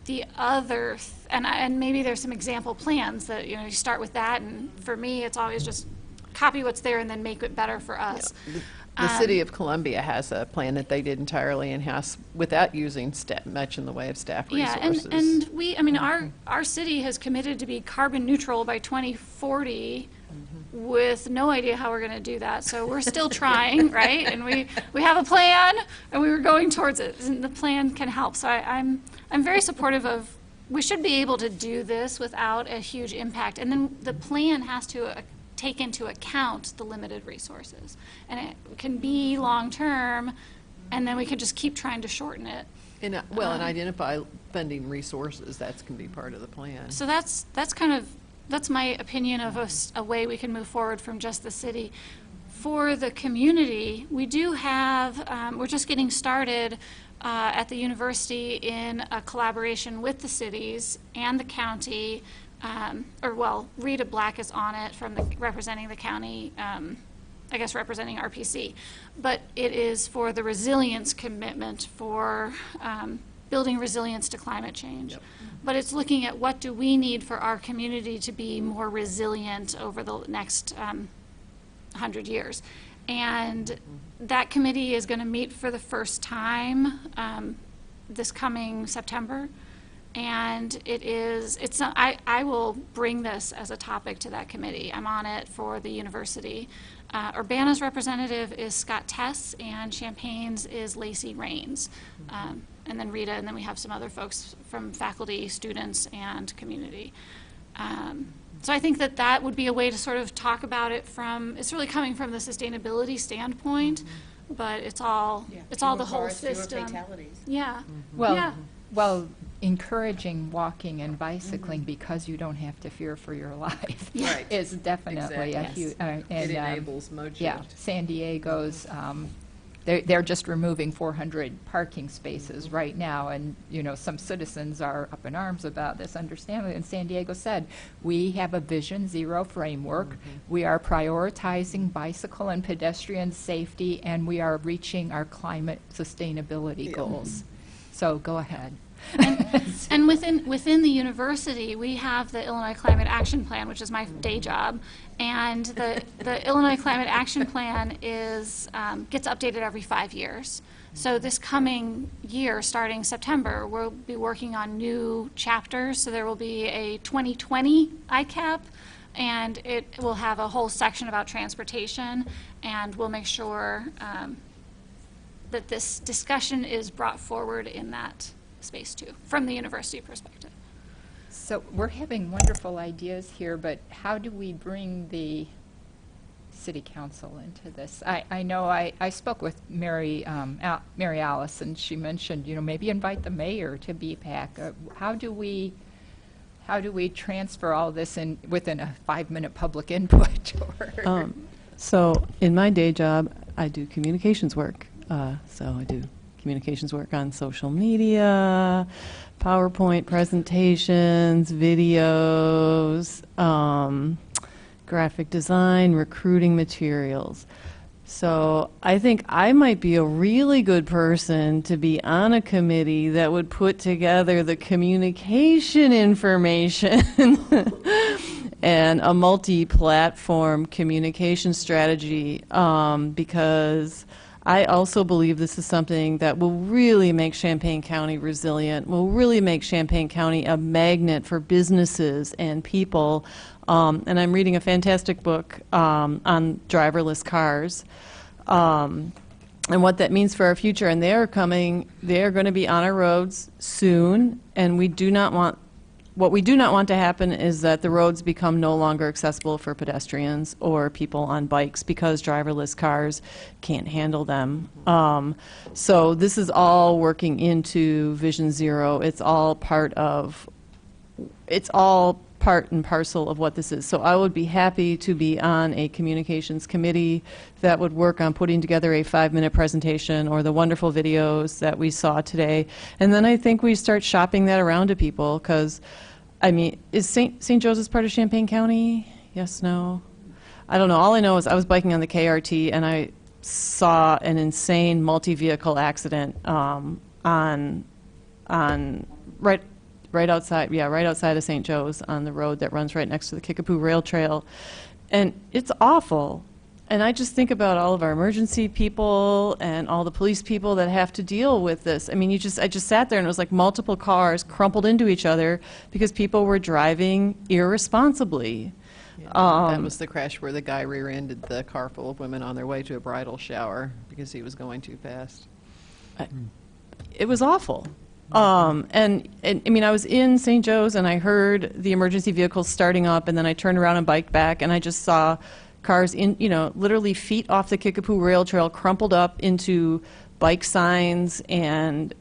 The other, and maybe there's some example plans that, you start with that, and for me, it's always just copy what's there and then make it better for us. Yeah. The City of Columbia has a plan that they did entirely in-house without using much in the way of staff resources. Yeah, and we, I mean, our city has committed to be carbon neutral by 2040 with no idea how we're going to do that. So we're still trying, right? And we have a plan, and we were going towards it, and the plan can help. So I'm very supportive of, we should be able to do this without a huge impact. And then the plan has to take into account the limited resources. And it can be long-term, and then we can just keep trying to shorten it. And, and identify funding resources. That can be part of the plan. So that's my opinion of a way we can move forward from just the city. For the community, we do have, we're just getting started at the university in a collaboration with the cities and the county, Rita Black is on it representing the county, I guess representing RPC. But it is for the resilience commitment for building resilience to climate change. Yep. But it's looking at what do we need for our community to be more resilient over the next 100 years. And that committee is going to meet for the first time this coming September. And I will bring this as a topic to that committee. I'm on it for the university. Urbana's representative is Scott Tess, and Champaign's is Lacey Rains. And then Rita, and then we have some other folks from faculty, students, and community. So I think that would be a way to sort of talk about it it's really coming from the sustainability standpoint, but it's all the whole system. Yeah. Well, encouraging walking and bicycling because you don't have to fear for your life is definitely a huge. It enables motion. Yeah, San Diego's. They're just removing 400 parking spaces right now, and some citizens are up in arms about this, understandably. And San Diego said, we have a Vision Zero framework. We are prioritizing bicycle and pedestrian safety, and we are reaching our climate sustainability goals. So go ahead. And within the university, we have the Illinois Climate Action Plan, which is my day job, and the Illinois Climate Action Plan gets updated every 5 years. So this coming year, starting September, we'll be working on new chapters. So there will be a 2020 ICAP, and it will have a whole section about transportation, and we'll make sure that this discussion is brought forward in that space too, from the university perspective. So we're having wonderful ideas here, but how do we bring the city council into this? I know I spoke with Mary Alice, and she mentioned, maybe invite the mayor to BPAC. How do we transfer all this in within a 5-minute public input? So in my day job, I do communications work. So I do communications work on social media, PowerPoint presentations, videos, graphic design, recruiting materials. So I think I might be a really good person to be on a committee that would put together the communication information and a multi-platform communication strategy, because I also believe this is something that will really make Champaign County resilient, will really make Champaign County a magnet for businesses and people. And I'm reading a fantastic book on driverless cars, and what that means for our future. And they are going to be on our roads soon, and what we do not want to happen is that the roads become no longer accessible for pedestrians or people on bikes because driverless cars can't handle them. So this is all working into Vision Zero. It's all part and parcel of what this is. So I would be happy to be on a communications committee that would work on putting together a 5-minute presentation or the wonderful videos that we saw today. And then I think we start shopping that around to people, because, I mean, is St. Joseph's part of Champaign County? Yes, no? I don't know. All I know is I was biking on the KRT and I saw an insane multi-vehicle accident right outside of St. Joe's on the road that runs right next to the Kickapoo Rail Trail. And it's awful. And I just think about all of our emergency people and all the police people that have to deal with this. I mean, I just sat there and it was like multiple cars crumpled into each other because people were driving irresponsibly. Yeah, that was the crash where the guy rear-ended the car full of women on their way to a bridal shower because he was going too fast. It was awful. And I mean, I was in St. Joe's and I heard the emergency vehicles starting up, and then I turned around and biked back, and I just saw cars literally feet off the Kickapoo Rail Trail, crumpled up into bike signs, and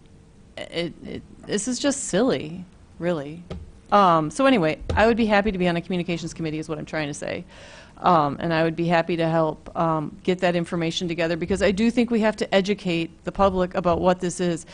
this is just silly, really. So anyway, I would be happy to be on a communications committee is what I'm trying to say. And I would be happy to help get that information together, because I do think we have to educate the public about what this is.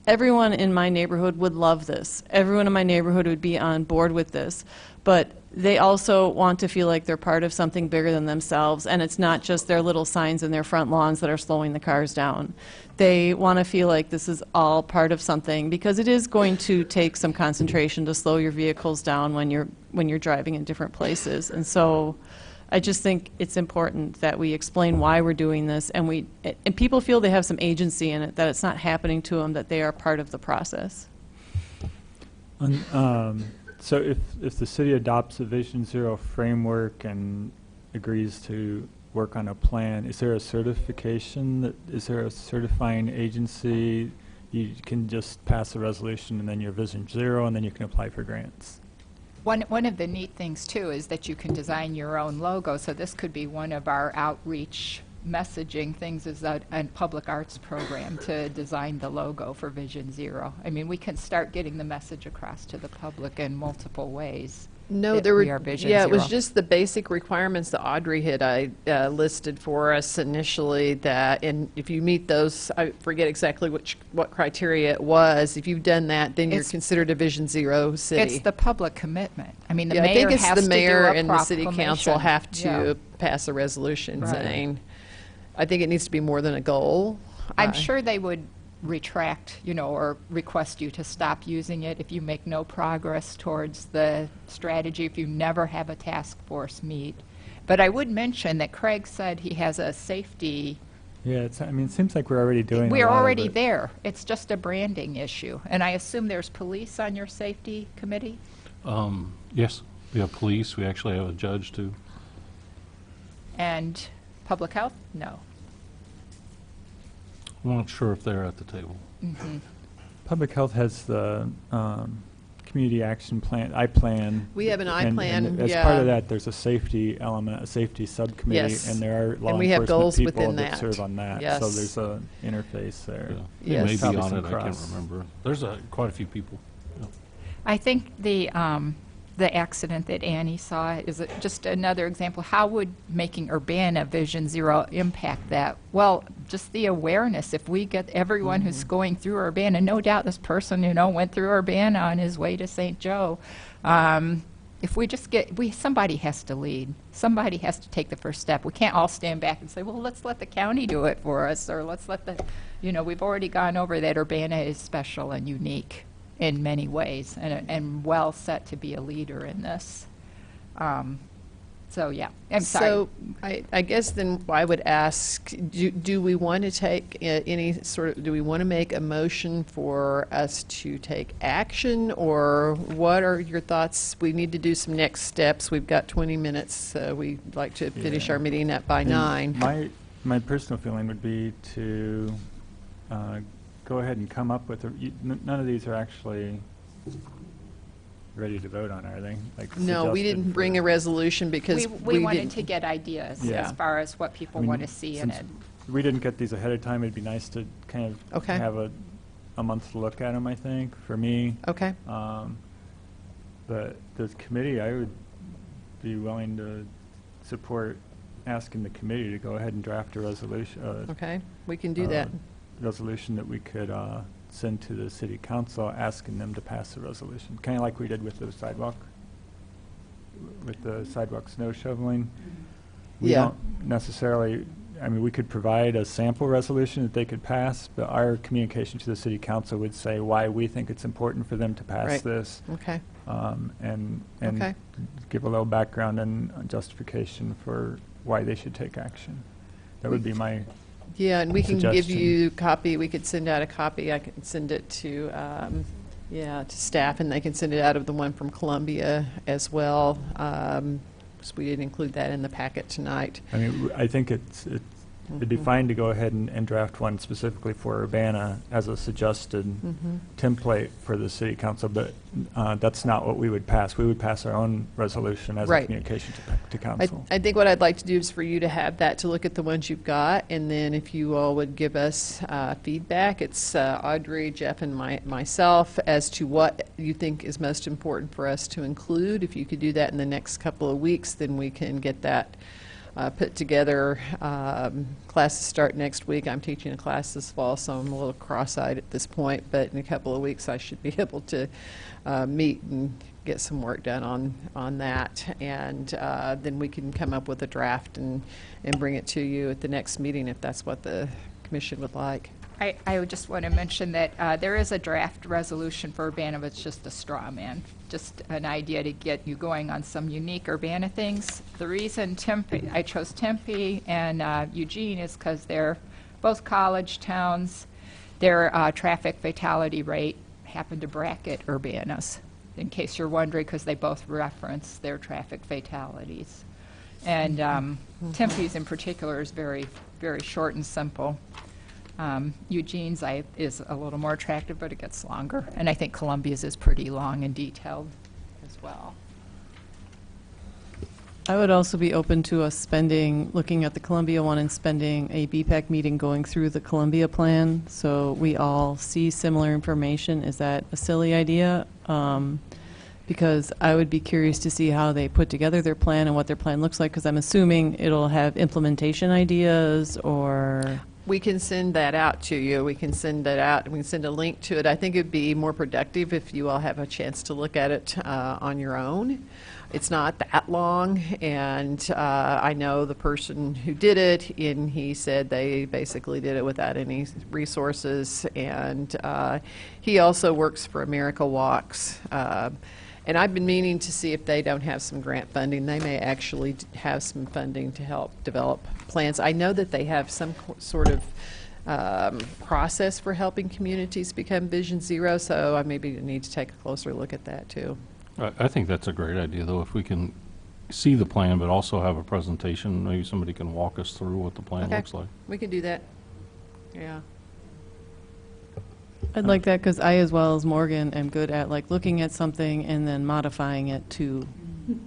Everyone in my neighborhood would love this. Everyone in my neighborhood would be on board with this. But they also want to feel like they're part of something bigger than themselves, and it's not just their little signs in their front lawns that are slowing the cars down. They want to feel like this is all part of something, because it is going to take some concentration to slow your vehicles down when you're driving in different places. And so I just think it's important that we explain why we're doing this, and people feel they have some agency in it, that it's not happening to them, that they are part of the process. So if the city adopts a Vision Zero framework and agrees to work on a plan, is there a certification? Is there a certifying agency? You can just pass a resolution and then you're Vision Zero, and then you can apply for grants. One of the neat things, too, is that you can design your own logo. So this could be one of our outreach messaging things, is a public arts program to design the logo for Vision Zero. I mean, we can start getting the message across to the public in multiple ways. No, there were, it was just the basic requirements that Audrey had listed for us initially, that, and if you meet those, I forget exactly what criteria it was, if you've done that, then you're considered a Vision Zero city. It's the public commitment. I mean, the I mayor think it's has the mayor to do a and the city council proclamation. have to pass a resolution saying, I think it needs to be more than a goal. I'm sure they would retract, or request you to stop using it if you make no progress towards the strategy, if you never have a task force meet. But I would mention that Craig said he has a safety. Yeah, it seems like we're already doing We're a lot already of it. there. It's just a branding issue. And I assume there's police on your safety committee? Yes, we have police. We actually have a judge, too. And public health? No. I'm not sure if they're at the table. Mm-hmm. Public Health has the community action plan, I-plan. We have an I-plan, and as part of that, there's a safety element, a safety subcommittee, and there are law and we have enforcement goals people within that serve on that. Yes. So there's an interface there. Yeah. Yes. Maybe on some it, I can't cross. remember. There's quite a few people. Yeah. I think the accident that Annie saw is just another example. How would making Urbana Vision Zero impact that? Well, just the awareness. If we get everyone who's going through Urbana, no doubt this person, went through Urbana on his way to St. Joe. If we just somebody has to lead. Somebody has to take the first step. We can't all stand back and say, well, let's let the county do it for us, or let's let we've already gone over that Urbana is special and unique in many ways, and well set to be a leader in this. So yeah, I'm sorry. So I guess then I would ask, do we want to take do we want to make a motion for us to take action, or what are your thoughts? We need to do some next steps. We've got 20 minutes. We'd like to finish our meeting up by 9. My personal feeling would be to go ahead and come up with none of these are actually ready to vote on, are they? No, we didn't bring a resolution because we wanted to get ideas as far as what people want to see in it. We didn't get these ahead of time. It'd be nice to kind of have a month to look at them, I think, for me. Okay. But the committee, I would be willing to support asking the committee to go ahead and draft a resolution. Okay, we can do that. Resolution that we could send to the city council, asking them to pass the resolution, kind of like we did with the sidewalk snow shoveling. We don't necessarily, we could provide a sample resolution that they could pass, but our communication to the city council would say why we think it's important for them to pass this. Okay. And give a little background and justification for why they should take action. That would be my Yeah, and we can give suggestion. you a copy. We could send out a copy. I can send it to staff, and they can send it out of the one from Columbia as well. So we didn't include that in the packet tonight. I think it'd be fine to go ahead and draft one specifically for Urbana as a suggested template for the city council, but that's not what we would pass. We would pass our own resolution as a communication to council. I think what I'd like to do is for you to have that, to look at the ones you've got, and then if you all would give us feedback. It's Audrey, Jeff, and myself as to what you think is most important for us to include. If you could do that in the next couple of weeks, then we can get that put together. Classes start next week. I'm teaching a class this fall, so I'm a little cross-eyed at this point, but in a couple of weeks I should be able to meet and get some work done on that, and then we can come up with a draft and bring it to you at the next meeting if that's what the commission would like. I would just want to mention that there is a draft resolution for Urbana, but it's just a straw man, just an idea to get you going on some unique Urbana things. The reason I chose Tempe and Eugene is because they're both college towns. Their traffic fatality rate happened to bracket Urbana's, in case you're wondering, because they both reference their traffic fatalities. And Tempe's in particular is very, very short and simple. Eugene's is a little more attractive, but it gets longer. And I think Columbia's is pretty long and detailed as well. I would also be open to us looking at the Columbia one and spending a BPAC meeting going through the Columbia plan so we all see similar information. Is that a silly idea? Because I would be curious to see how they put together their plan and what their plan looks like, because I'm assuming it'll have implementation ideas or... We can send that out to you. We can send that out. We can send a link to it. I think it'd be more productive if you all have a chance to look at it on your own. It's not that long, and I know the person who did it, and he said they basically did it without any resources, and he also works for America Walks. And I've been meaning to see if they don't have some grant funding. They may actually have some funding to help develop plans. I know that they have some sort of process for helping communities become Vision Zero, so I maybe need to take a closer look at that too. I think that's a great idea, though, if we can see the plan but also have a presentation. Maybe somebody can walk us through what the plan looks like. We can do that. Yeah. I'd like that because I, as well as Morgan, am good at looking at something and then modifying it to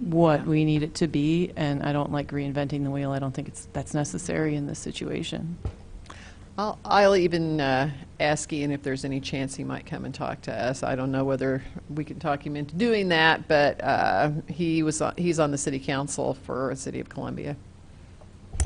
what we need it to be, and I don't like reinventing the wheel. I don't think that's necessary in this situation. I'll even ask Ian if there's any chance he might come and talk to us. I don't know whether we can talk him into doing that, but he's on the city council for the city of Columbia.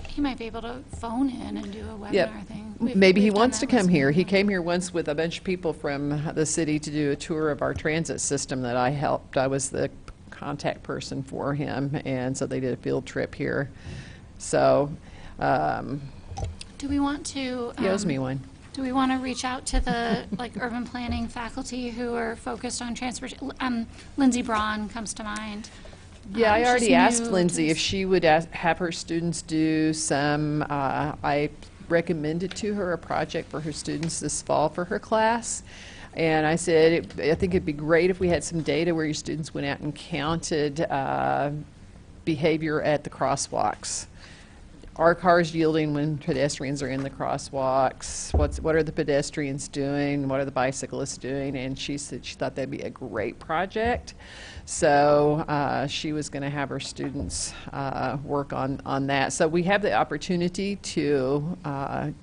He might be able to phone in and do a webinar Yep. thing. Maybe he we've done wants to that with come here. He some- came here once with a bunch of people from the city to do a tour of our transit system that I helped. I was the contact person for him, and so they did a field trip here. So, Do we want to? he owes me one. Do we want to reach out to the like urban planning faculty who are focused on transportation? Lindsay Braun comes to mind. Yeah, I She's already asked new Lindsay to if she would have her students do some, I recommended to her a project for her students this fall for her class. And I said, I think it'd be great if we had some data where your students went out and counted behavior at the crosswalks. Are cars yielding when pedestrians are in the crosswalks? What are the pedestrians doing? What are the bicyclists doing? And she said she thought that'd be a great project. So she was going to have her students work on that. So we have the opportunity to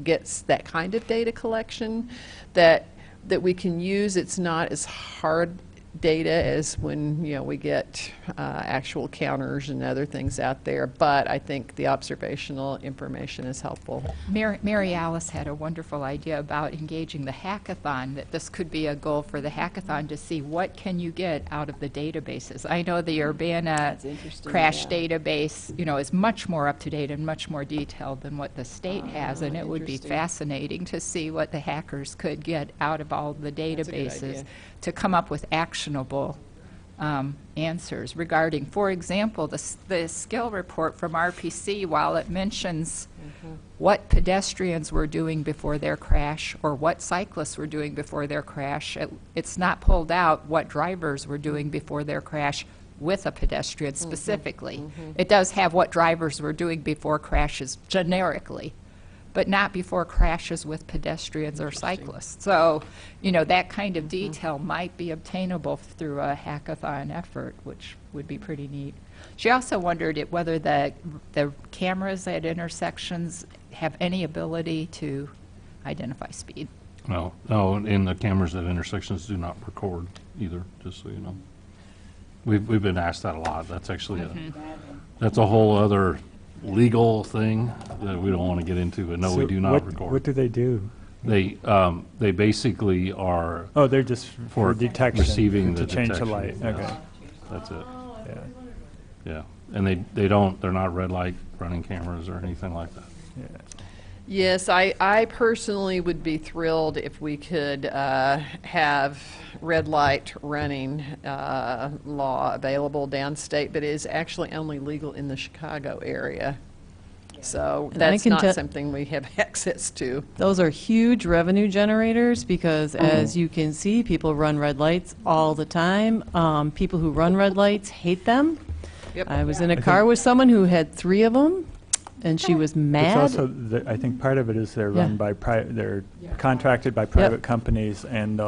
get that kind of data collection that we can use. It's not as hard data as when we get actual counters and other things out there, but I think the observational information is helpful. Mary Alice had a wonderful idea about engaging the hackathon, that this could be a goal for the hackathon to see what can you get out of the databases. I know the Urbana crash database, is much more up to date and much more detailed than what the state has, and it would be fascinating to see what the hackers could get out of all the databases to come up with actionable answers regarding, for example, the skill report from RPC, while it mentions what pedestrians were doing before their crash or what cyclists were doing before their crash, it's not pulled out what drivers were doing before their crash with a pedestrian specifically. It does have what drivers were doing before crashes generically, but not before crashes with pedestrians or cyclists. So, that kind of detail might be obtainable through a hackathon effort, which would be pretty neat. She also wondered whether the cameras at intersections have any ability to identify speed. No, and the cameras at intersections do not record either, just so you know. We've been asked that a lot. That's actually that's a whole other legal thing that we don't want to get into, but no, we do not record. What do they do? They basically are. Oh, they're just for detection. Receiving to the change detection. the light. Okay, that's it. Yeah. Yeah, and they're not red light running cameras or anything like that. Yeah. Yes, I personally would be thrilled if we could have red light running law available downstate, but it is actually only legal in the Chicago area. So And I that's can not something we have access to. Those are huge revenue generators because, as you can see, people run red lights all the time. People who run red lights hate them. Yep. I was in a car with someone who had 3 of them, and she was mad. It's also, I think part of it is they're run by they're contracted by private companies, and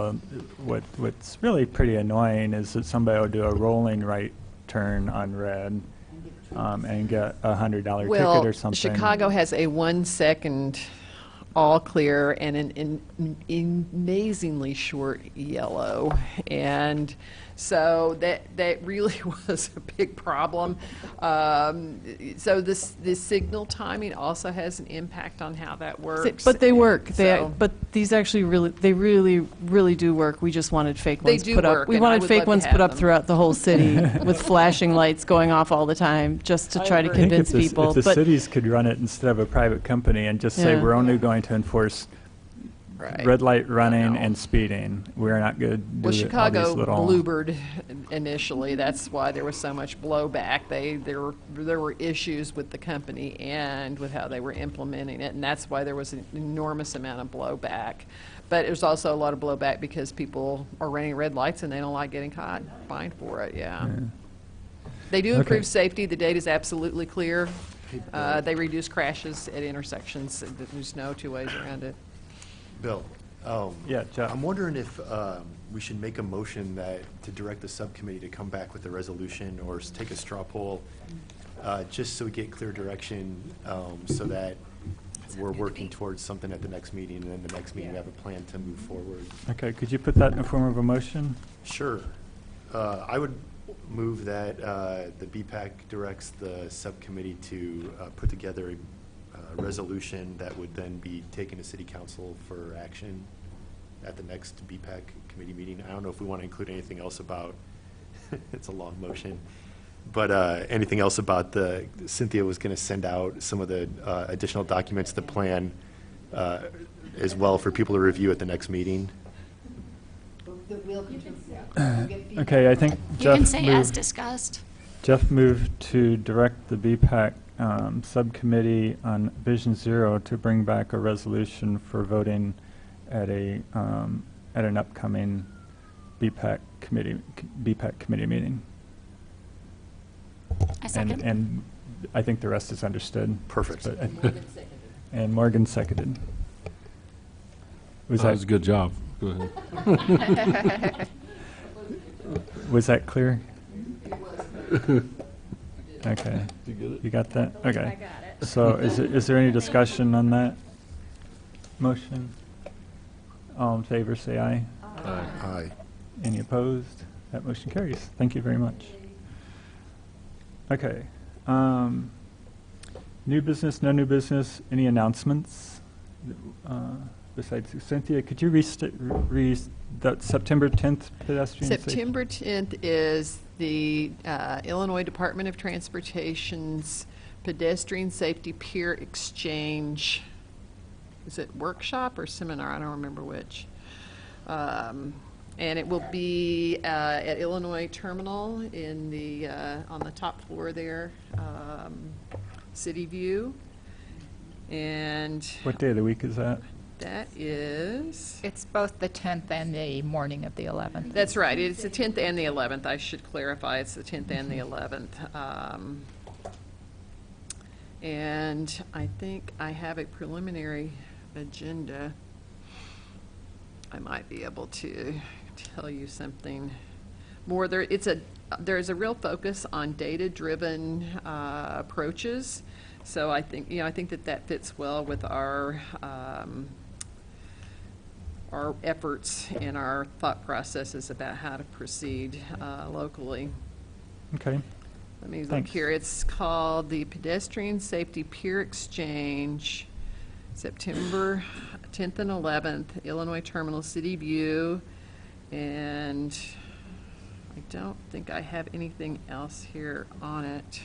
what's really pretty annoying is that somebody will do a rolling right turn on red and get a $100 ticket or something. Chicago has a 1-second all clear and an amazingly short yellow, and so that really was a big problem. So this signal timing also has an impact on how that works. But they work. So- But these actually really do work. We just wanted fake They ones do put work, up. We and I wanted would fake love to ones have put up them. throughout the whole city with flashing lights going off all the time, just to I try to agree. I think convince if people. If the But cities could run it instead of a private company and just say Yeah. we're only going to enforce Right. red light running and speeding, we're not going to do Well, all these Chicago little. bluebird initially. That's why there was so much blowback. There were issues with the company and with how they were implementing it, and that's why there was an enormous amount of blowback. But there's also a lot of blowback because people are running red lights and they don't like getting caught, fined for it. Yeah. They do improve Okay. safety. The data is absolutely clear. They reduce crashes at intersections. There's no 2 ways around it. Bill, Yeah, Jeff. I'm wondering if we should make a motion to direct the subcommittee to come back with a resolution or take a straw poll, just so we get clear direction, so that we're working towards something at the next meeting, and then the next meeting we have a plan to move forward. Okay, could you put that in the form of a motion? Sure. I would move that the BPAC directs the subcommittee to put together resolution that would then be taken to city council for action at the next BPAC committee meeting. I don't know if we want to include anything else about, it's a long motion, but anything else about Cynthia was going to send out some of the additional documents, the plan, as well for people to review at the next meeting. Okay, I think You Jeff can say as moved, discussed. Jeff moved to direct the BPAC subcommittee on Vision Zero to bring back a resolution for voting at an upcoming BPAC committee meeting. I second. And I think the rest is understood. Perfect. And Morgan seconded. That was a good job. Go ahead. Was that clear? Okay. You get it? You got that? Okay. So is there any discussion on that motion? All in favor, say aye. Aye. Aye. Any opposed? That motion carries. Thank you very much. Okay. New business, no new business. Any announcements? Besides Cynthia, could you that September 10th pedestrian safety? September 10th is the Illinois Department of Transportation's Pedestrian Safety Peer Exchange. Is it workshop or seminar? I don't remember which. And it will be at Illinois Terminal in the on the top floor there, City View. And What day of the week is that? that is, It's both the 10th and the morning of the 11th. that's right, it's the 10th and the 11th. I should clarify, it's the 10th and the 11th. And I think I have a preliminary agenda. I might be able to tell you something more. There's a real focus on data-driven approaches. So I think that fits well with our efforts and our thought processes about how to proceed locally. Okay. Let me look Thanks. here. It's called the Pedestrian Safety Peer Exchange, September 10th and 11th, Illinois Terminal, City View. And I don't think I have anything else here on it.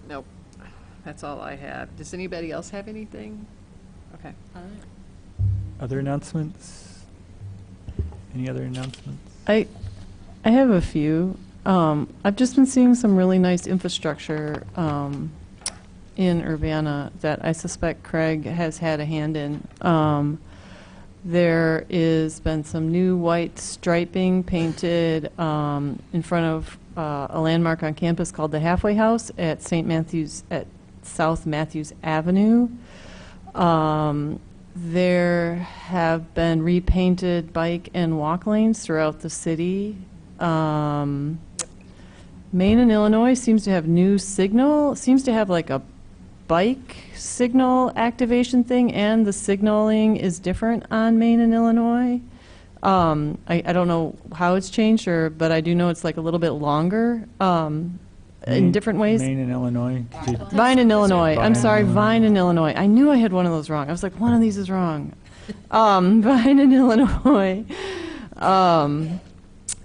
Nope, that's all I have. Does anybody else have anything? Okay. Other announcements? Any other announcements? I have a few. I've just been seeing some really nice infrastructure in Urbana that I suspect Craig has had a hand in. There is been some new white striping painted in front of a landmark on campus called the Halfway House at South Matthews Avenue. There have been repainted bike and walk lanes throughout the city. Maine and Illinois seems to have new signal, seems to have like a bike signal activation thing, and the signaling is different on Maine and Illinois. I don't know how it's changed, but I do know it's like a little bit longer in different ways. Maine and Illinois. Vine and Illinois. I'm sorry, Vine and Illinois. I knew I had one of those wrong. I was like, one of these is wrong. Vine and Illinois.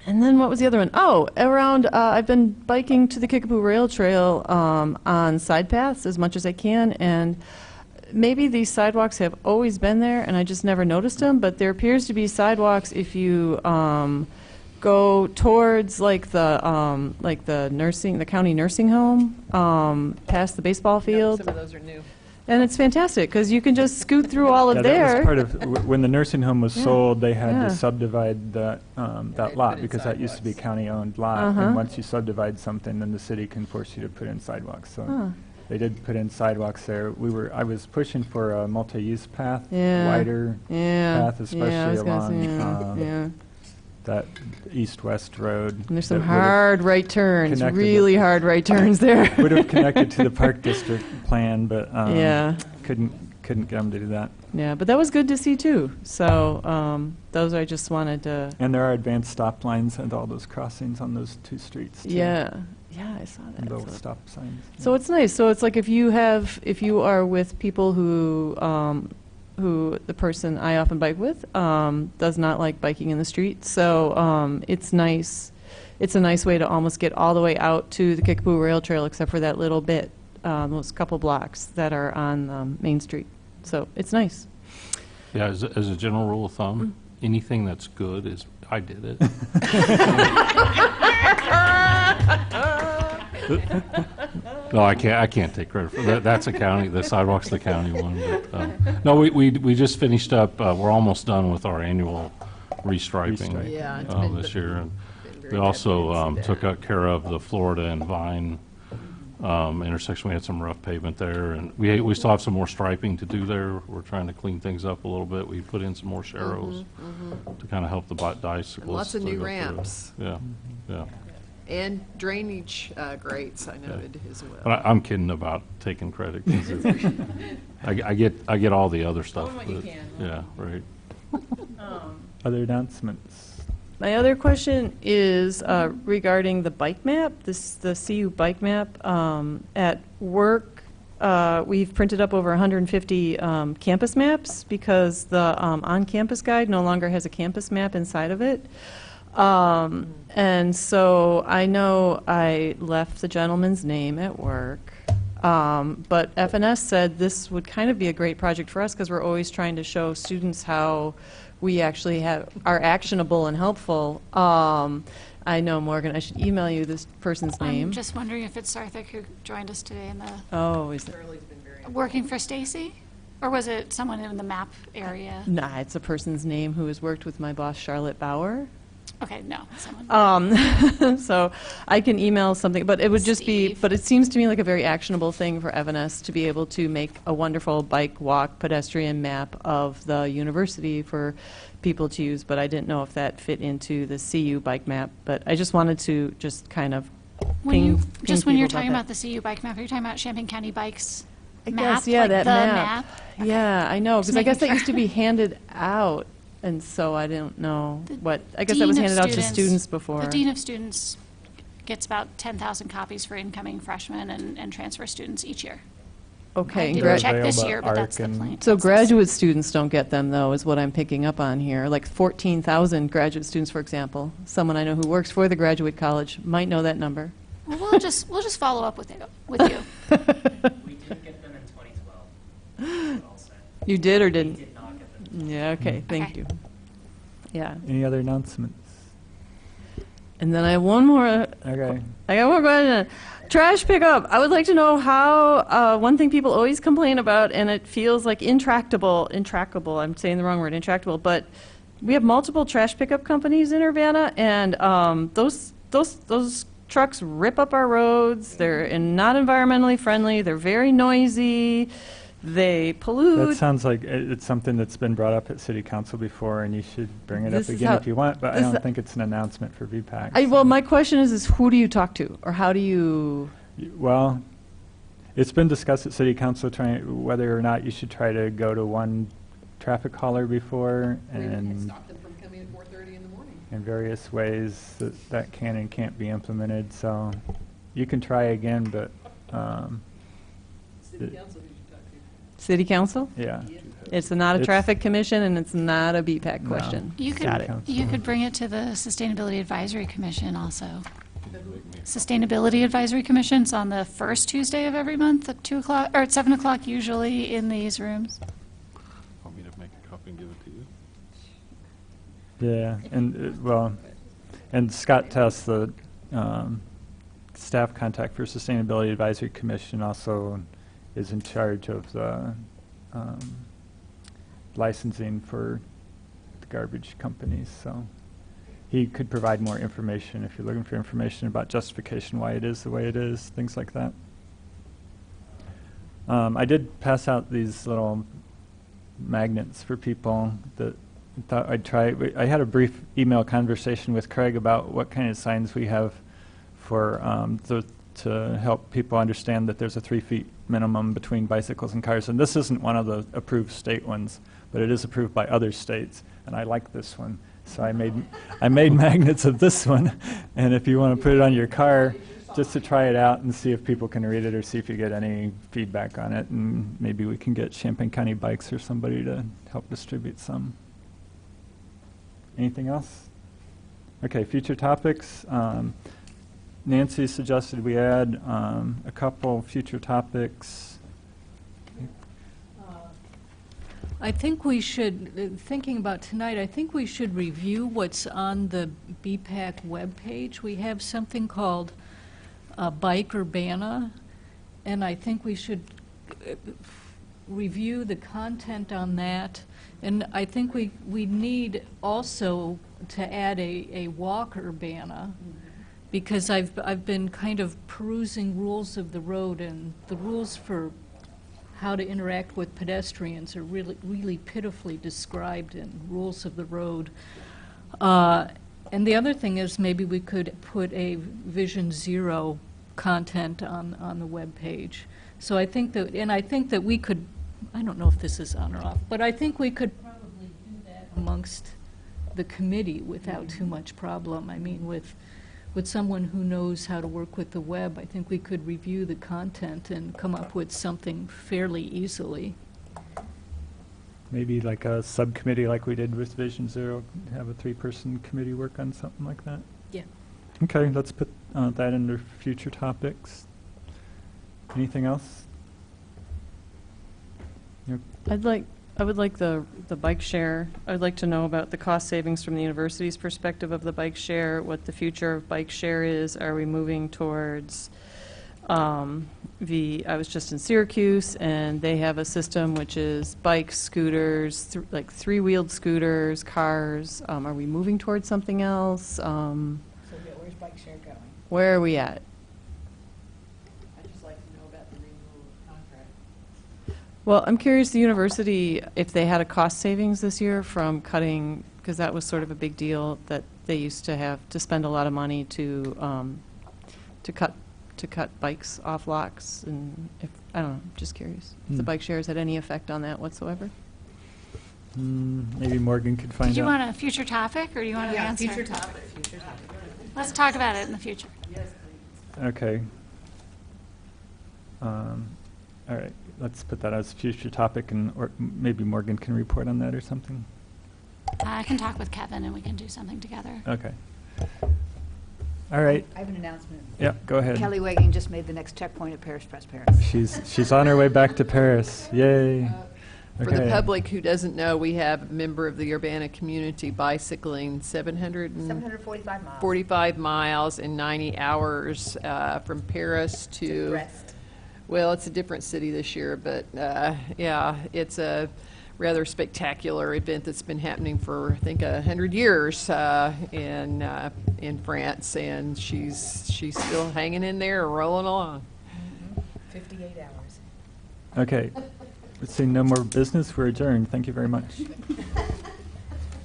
And then what was the other one? Oh, around, I've been biking to the Kickapoo Rail Trail on side paths as much as I can, and maybe these sidewalks have always been there and I just never noticed them, but there appears to be sidewalks if you go towards like the county nursing home, past the baseball field. Some of those are new. And it's fantastic because you can just scoot through all of there. That was part of when the nursing home was sold. They had Yeah. to subdivide that lot because that used to be county-owned lot. And once you subdivide something, then the city can force you to put in sidewalks. So they did put in sidewalks there. I was pushing for a multi-use path, wider path, especially along that east-west road. And there's some that would've hard right turns, connected really hard right turns there. Would have connected to the park district plan, but couldn't get them to do that. Yeah, but that was good to see too. So those I just wanted to. And there are advanced stop lines and all those crossings on those two streets too. Yeah, Yeah, I saw that. And little So- stop signs. So it's nice. So it's like if you are with people who the person I often bike with does not like biking in the street. So it's nice. It's a nice way to almost get all the way out to the Kickapoo Rail Trail, except for that little bit, those couple blocks that are on Main Street. So it's nice. Yeah, as a general rule of thumb, anything that's good is, I did it. No, I can't take credit for that. That's a county, the sidewalk's the county one. But, no, we just finished up, we're almost done with our annual restriping Yeah, it's been this year. And very we bad also to see took that. care of the Florida and Vine intersection. We had some rough pavement there, and we still have some more striping to do there. We're trying to clean things up a little bit. We put in some more sharrows to kind of help the bicyclists. And lots of to new go through. ramps. Yeah, yeah. And drainage grates, I noted as well. But I'm kidding about taking credit, 'cause I get all the other stuff. Own what you but- can. Yeah, right. Other announcements? My other question is regarding the bike map, the CU bike map. At work, we've printed up over 150 campus maps because the on-campus guide no longer has a campus map inside of it. And so I know I left the gentleman's name at work, but FNS said this would kind of be a great project for us because we're always trying to show students how we actually are actionable and helpful. I know, Morgan, I should email you this person's name. I'm just wondering if it's Sarthik who joined us today in the, Oh, is it? working for Stacy? Or was it someone in the map area? Nah, it's a person's name who has worked with my boss, Charlotte Bauer. Okay, no, someone. So I can email something, but it would just be, but it seems to me like a very actionable thing for Evanes to be able to make a wonderful bike, walk, pedestrian map of the university for people to use, but I didn't know if that fit into the CU bike map, but I just wanted to just kind of When you, ping just when you're people talking that. about the CU bike map, are you talking about Champaign County Bikes I map? guess, yeah, like that the map. map? Yeah, I know, Just because I guess making that used to sure. be handed out, and so I don't know what, I guess that was Dean of handed out to students before. The Dean of Students gets about 10,000 copies for incoming freshmen and transfer students each year. Okay. I and didn't gra- check this Available year, but ARC that's the and- plan. So graduate students don't get them, though, is what I'm picking up on here. Like 14,000 graduate students, for example. Someone I know who works for the graduate college might know that number. Well, we'll just follow up with you. We didn't get them in 2012. I'll say. You did or We didn't? did not get them. Yeah, okay, thank Okay. you. Yeah. Any other announcements? And then I have one more. Okay. I got one question. Trash pickup. I would like to know how, one thing people always complain about, and it feels like intractable, I'm saying the wrong word, intractable, but we have multiple trash pickup companies in Urbana, and those trucks rip up our roads. They're not environmentally friendly. They're very noisy. They pollute. That sounds like it's something that's been brought up at city council before, and you should bring it up This is again how- if you want, but I this is- don't think it's an announcement for VPAC. Well, my question is who do you talk to, or how do you? Well, it's been discussed at city council trying whether or not you should try to go to one traffic caller before, and Stop them from coming at 4:30 in the morning. in various ways that can and can't be implemented. So you can try again, but City council, who you talk to? City council? yeah. It's not a It's- traffic commission, and it's not a BPAC No. question. You Got could, it. you could bring it to the Sustainability Advisory Commission also. Sustainability Advisory Commission's on the first Tuesday of every month at 2 o'clock, or at 7 o'clock usually in these rooms. Want me to make a copy and give it to you? Yeah, and and Scott Tess, the staff contact for Sustainability Advisory Commission, also is in charge of the licensing for the garbage companies. So he could provide more information if you're looking for information about justification why it is the way it is, things like that. I did pass out these little magnets for people that thought I'd try. I had a brief email conversation with Craig about what kind of signs we have for to help people understand that there's a 3 feet minimum between bicycles and cars. And this isn't one of the approved state ones, but it is approved by other states. And I like this one, so I made magnets of this one. And if you want to put it on your car, just to try it out and see if people can read it or see if you get any feedback on it, and maybe we can get Champaign County Bikes or somebody to help distribute some. Anything else? Okay, future topics. Nancy suggested we add a couple future topics. I think we should, thinking about tonight, I think we should review what's on the BPAC webpage. We have something called Bike Urbana, and I think we should review the content on that. And I think we need also to add a Walk Urbana, because I've been kind of perusing rules of the road, and the rules for how to interact with pedestrians are really pitifully described in rules of the road. And the other thing is maybe we could put a Vision Zero content on the web page. So I think that we could, I don't know if this is on or off, but I think we could probably do that amongst the committee without too much problem. I mean, with someone who knows how to work with the web, I think we could review the content and come up with something fairly easily. Maybe like a subcommittee like we did with Vision Zero, have a 3-person committee work on something like that? Yeah. Okay, let's put that under future topics. Anything else? Yep. I would like the bike share. I'd like to know about the cost savings from the university's perspective of the bike share, what the future of bike share is. Are we moving towards I was just in Syracuse, and they have a system which is bikes, scooters, like 3-wheeled scooters, cars. Are we moving towards something else? So where's bike share going? Where are we at? I'd just like to know about the renewal of contract. Well, I'm curious, the university, if they had a cost savings this year from cutting, because that was sort of a big deal, that they used to have to spend a lot of money to cut bikes off locks, and if, I don't know, just curious. If the bike shares had any effect on that whatsoever? Maybe Morgan could find out. Did you want a future topic, or do you want to answer? Future topic. Future topic. Let's talk about it in the future. Yes, please. Okay. All right, let's put that as future topic, and or maybe Morgan can report on that or something. I can talk with Kevin, and we can do something together. Okay. All right. I have an announcement. Yeah, go ahead. Kelly Wagging just made the next checkpoint at Paris Press Paris. She's on her way back to Paris. Yay. For the public who doesn't know, we have a member of the Urbana community bicycling 745 miles. 45 miles in 90 hours from Paris to Brest. Well, it's a different city this year, but yeah, it's a rather spectacular event that's been happening for, I think, 100 years in France, and she's still hanging in there, rolling along. 58 hours. Okay. Seeing no more business, we're adjourned. Thank you very much.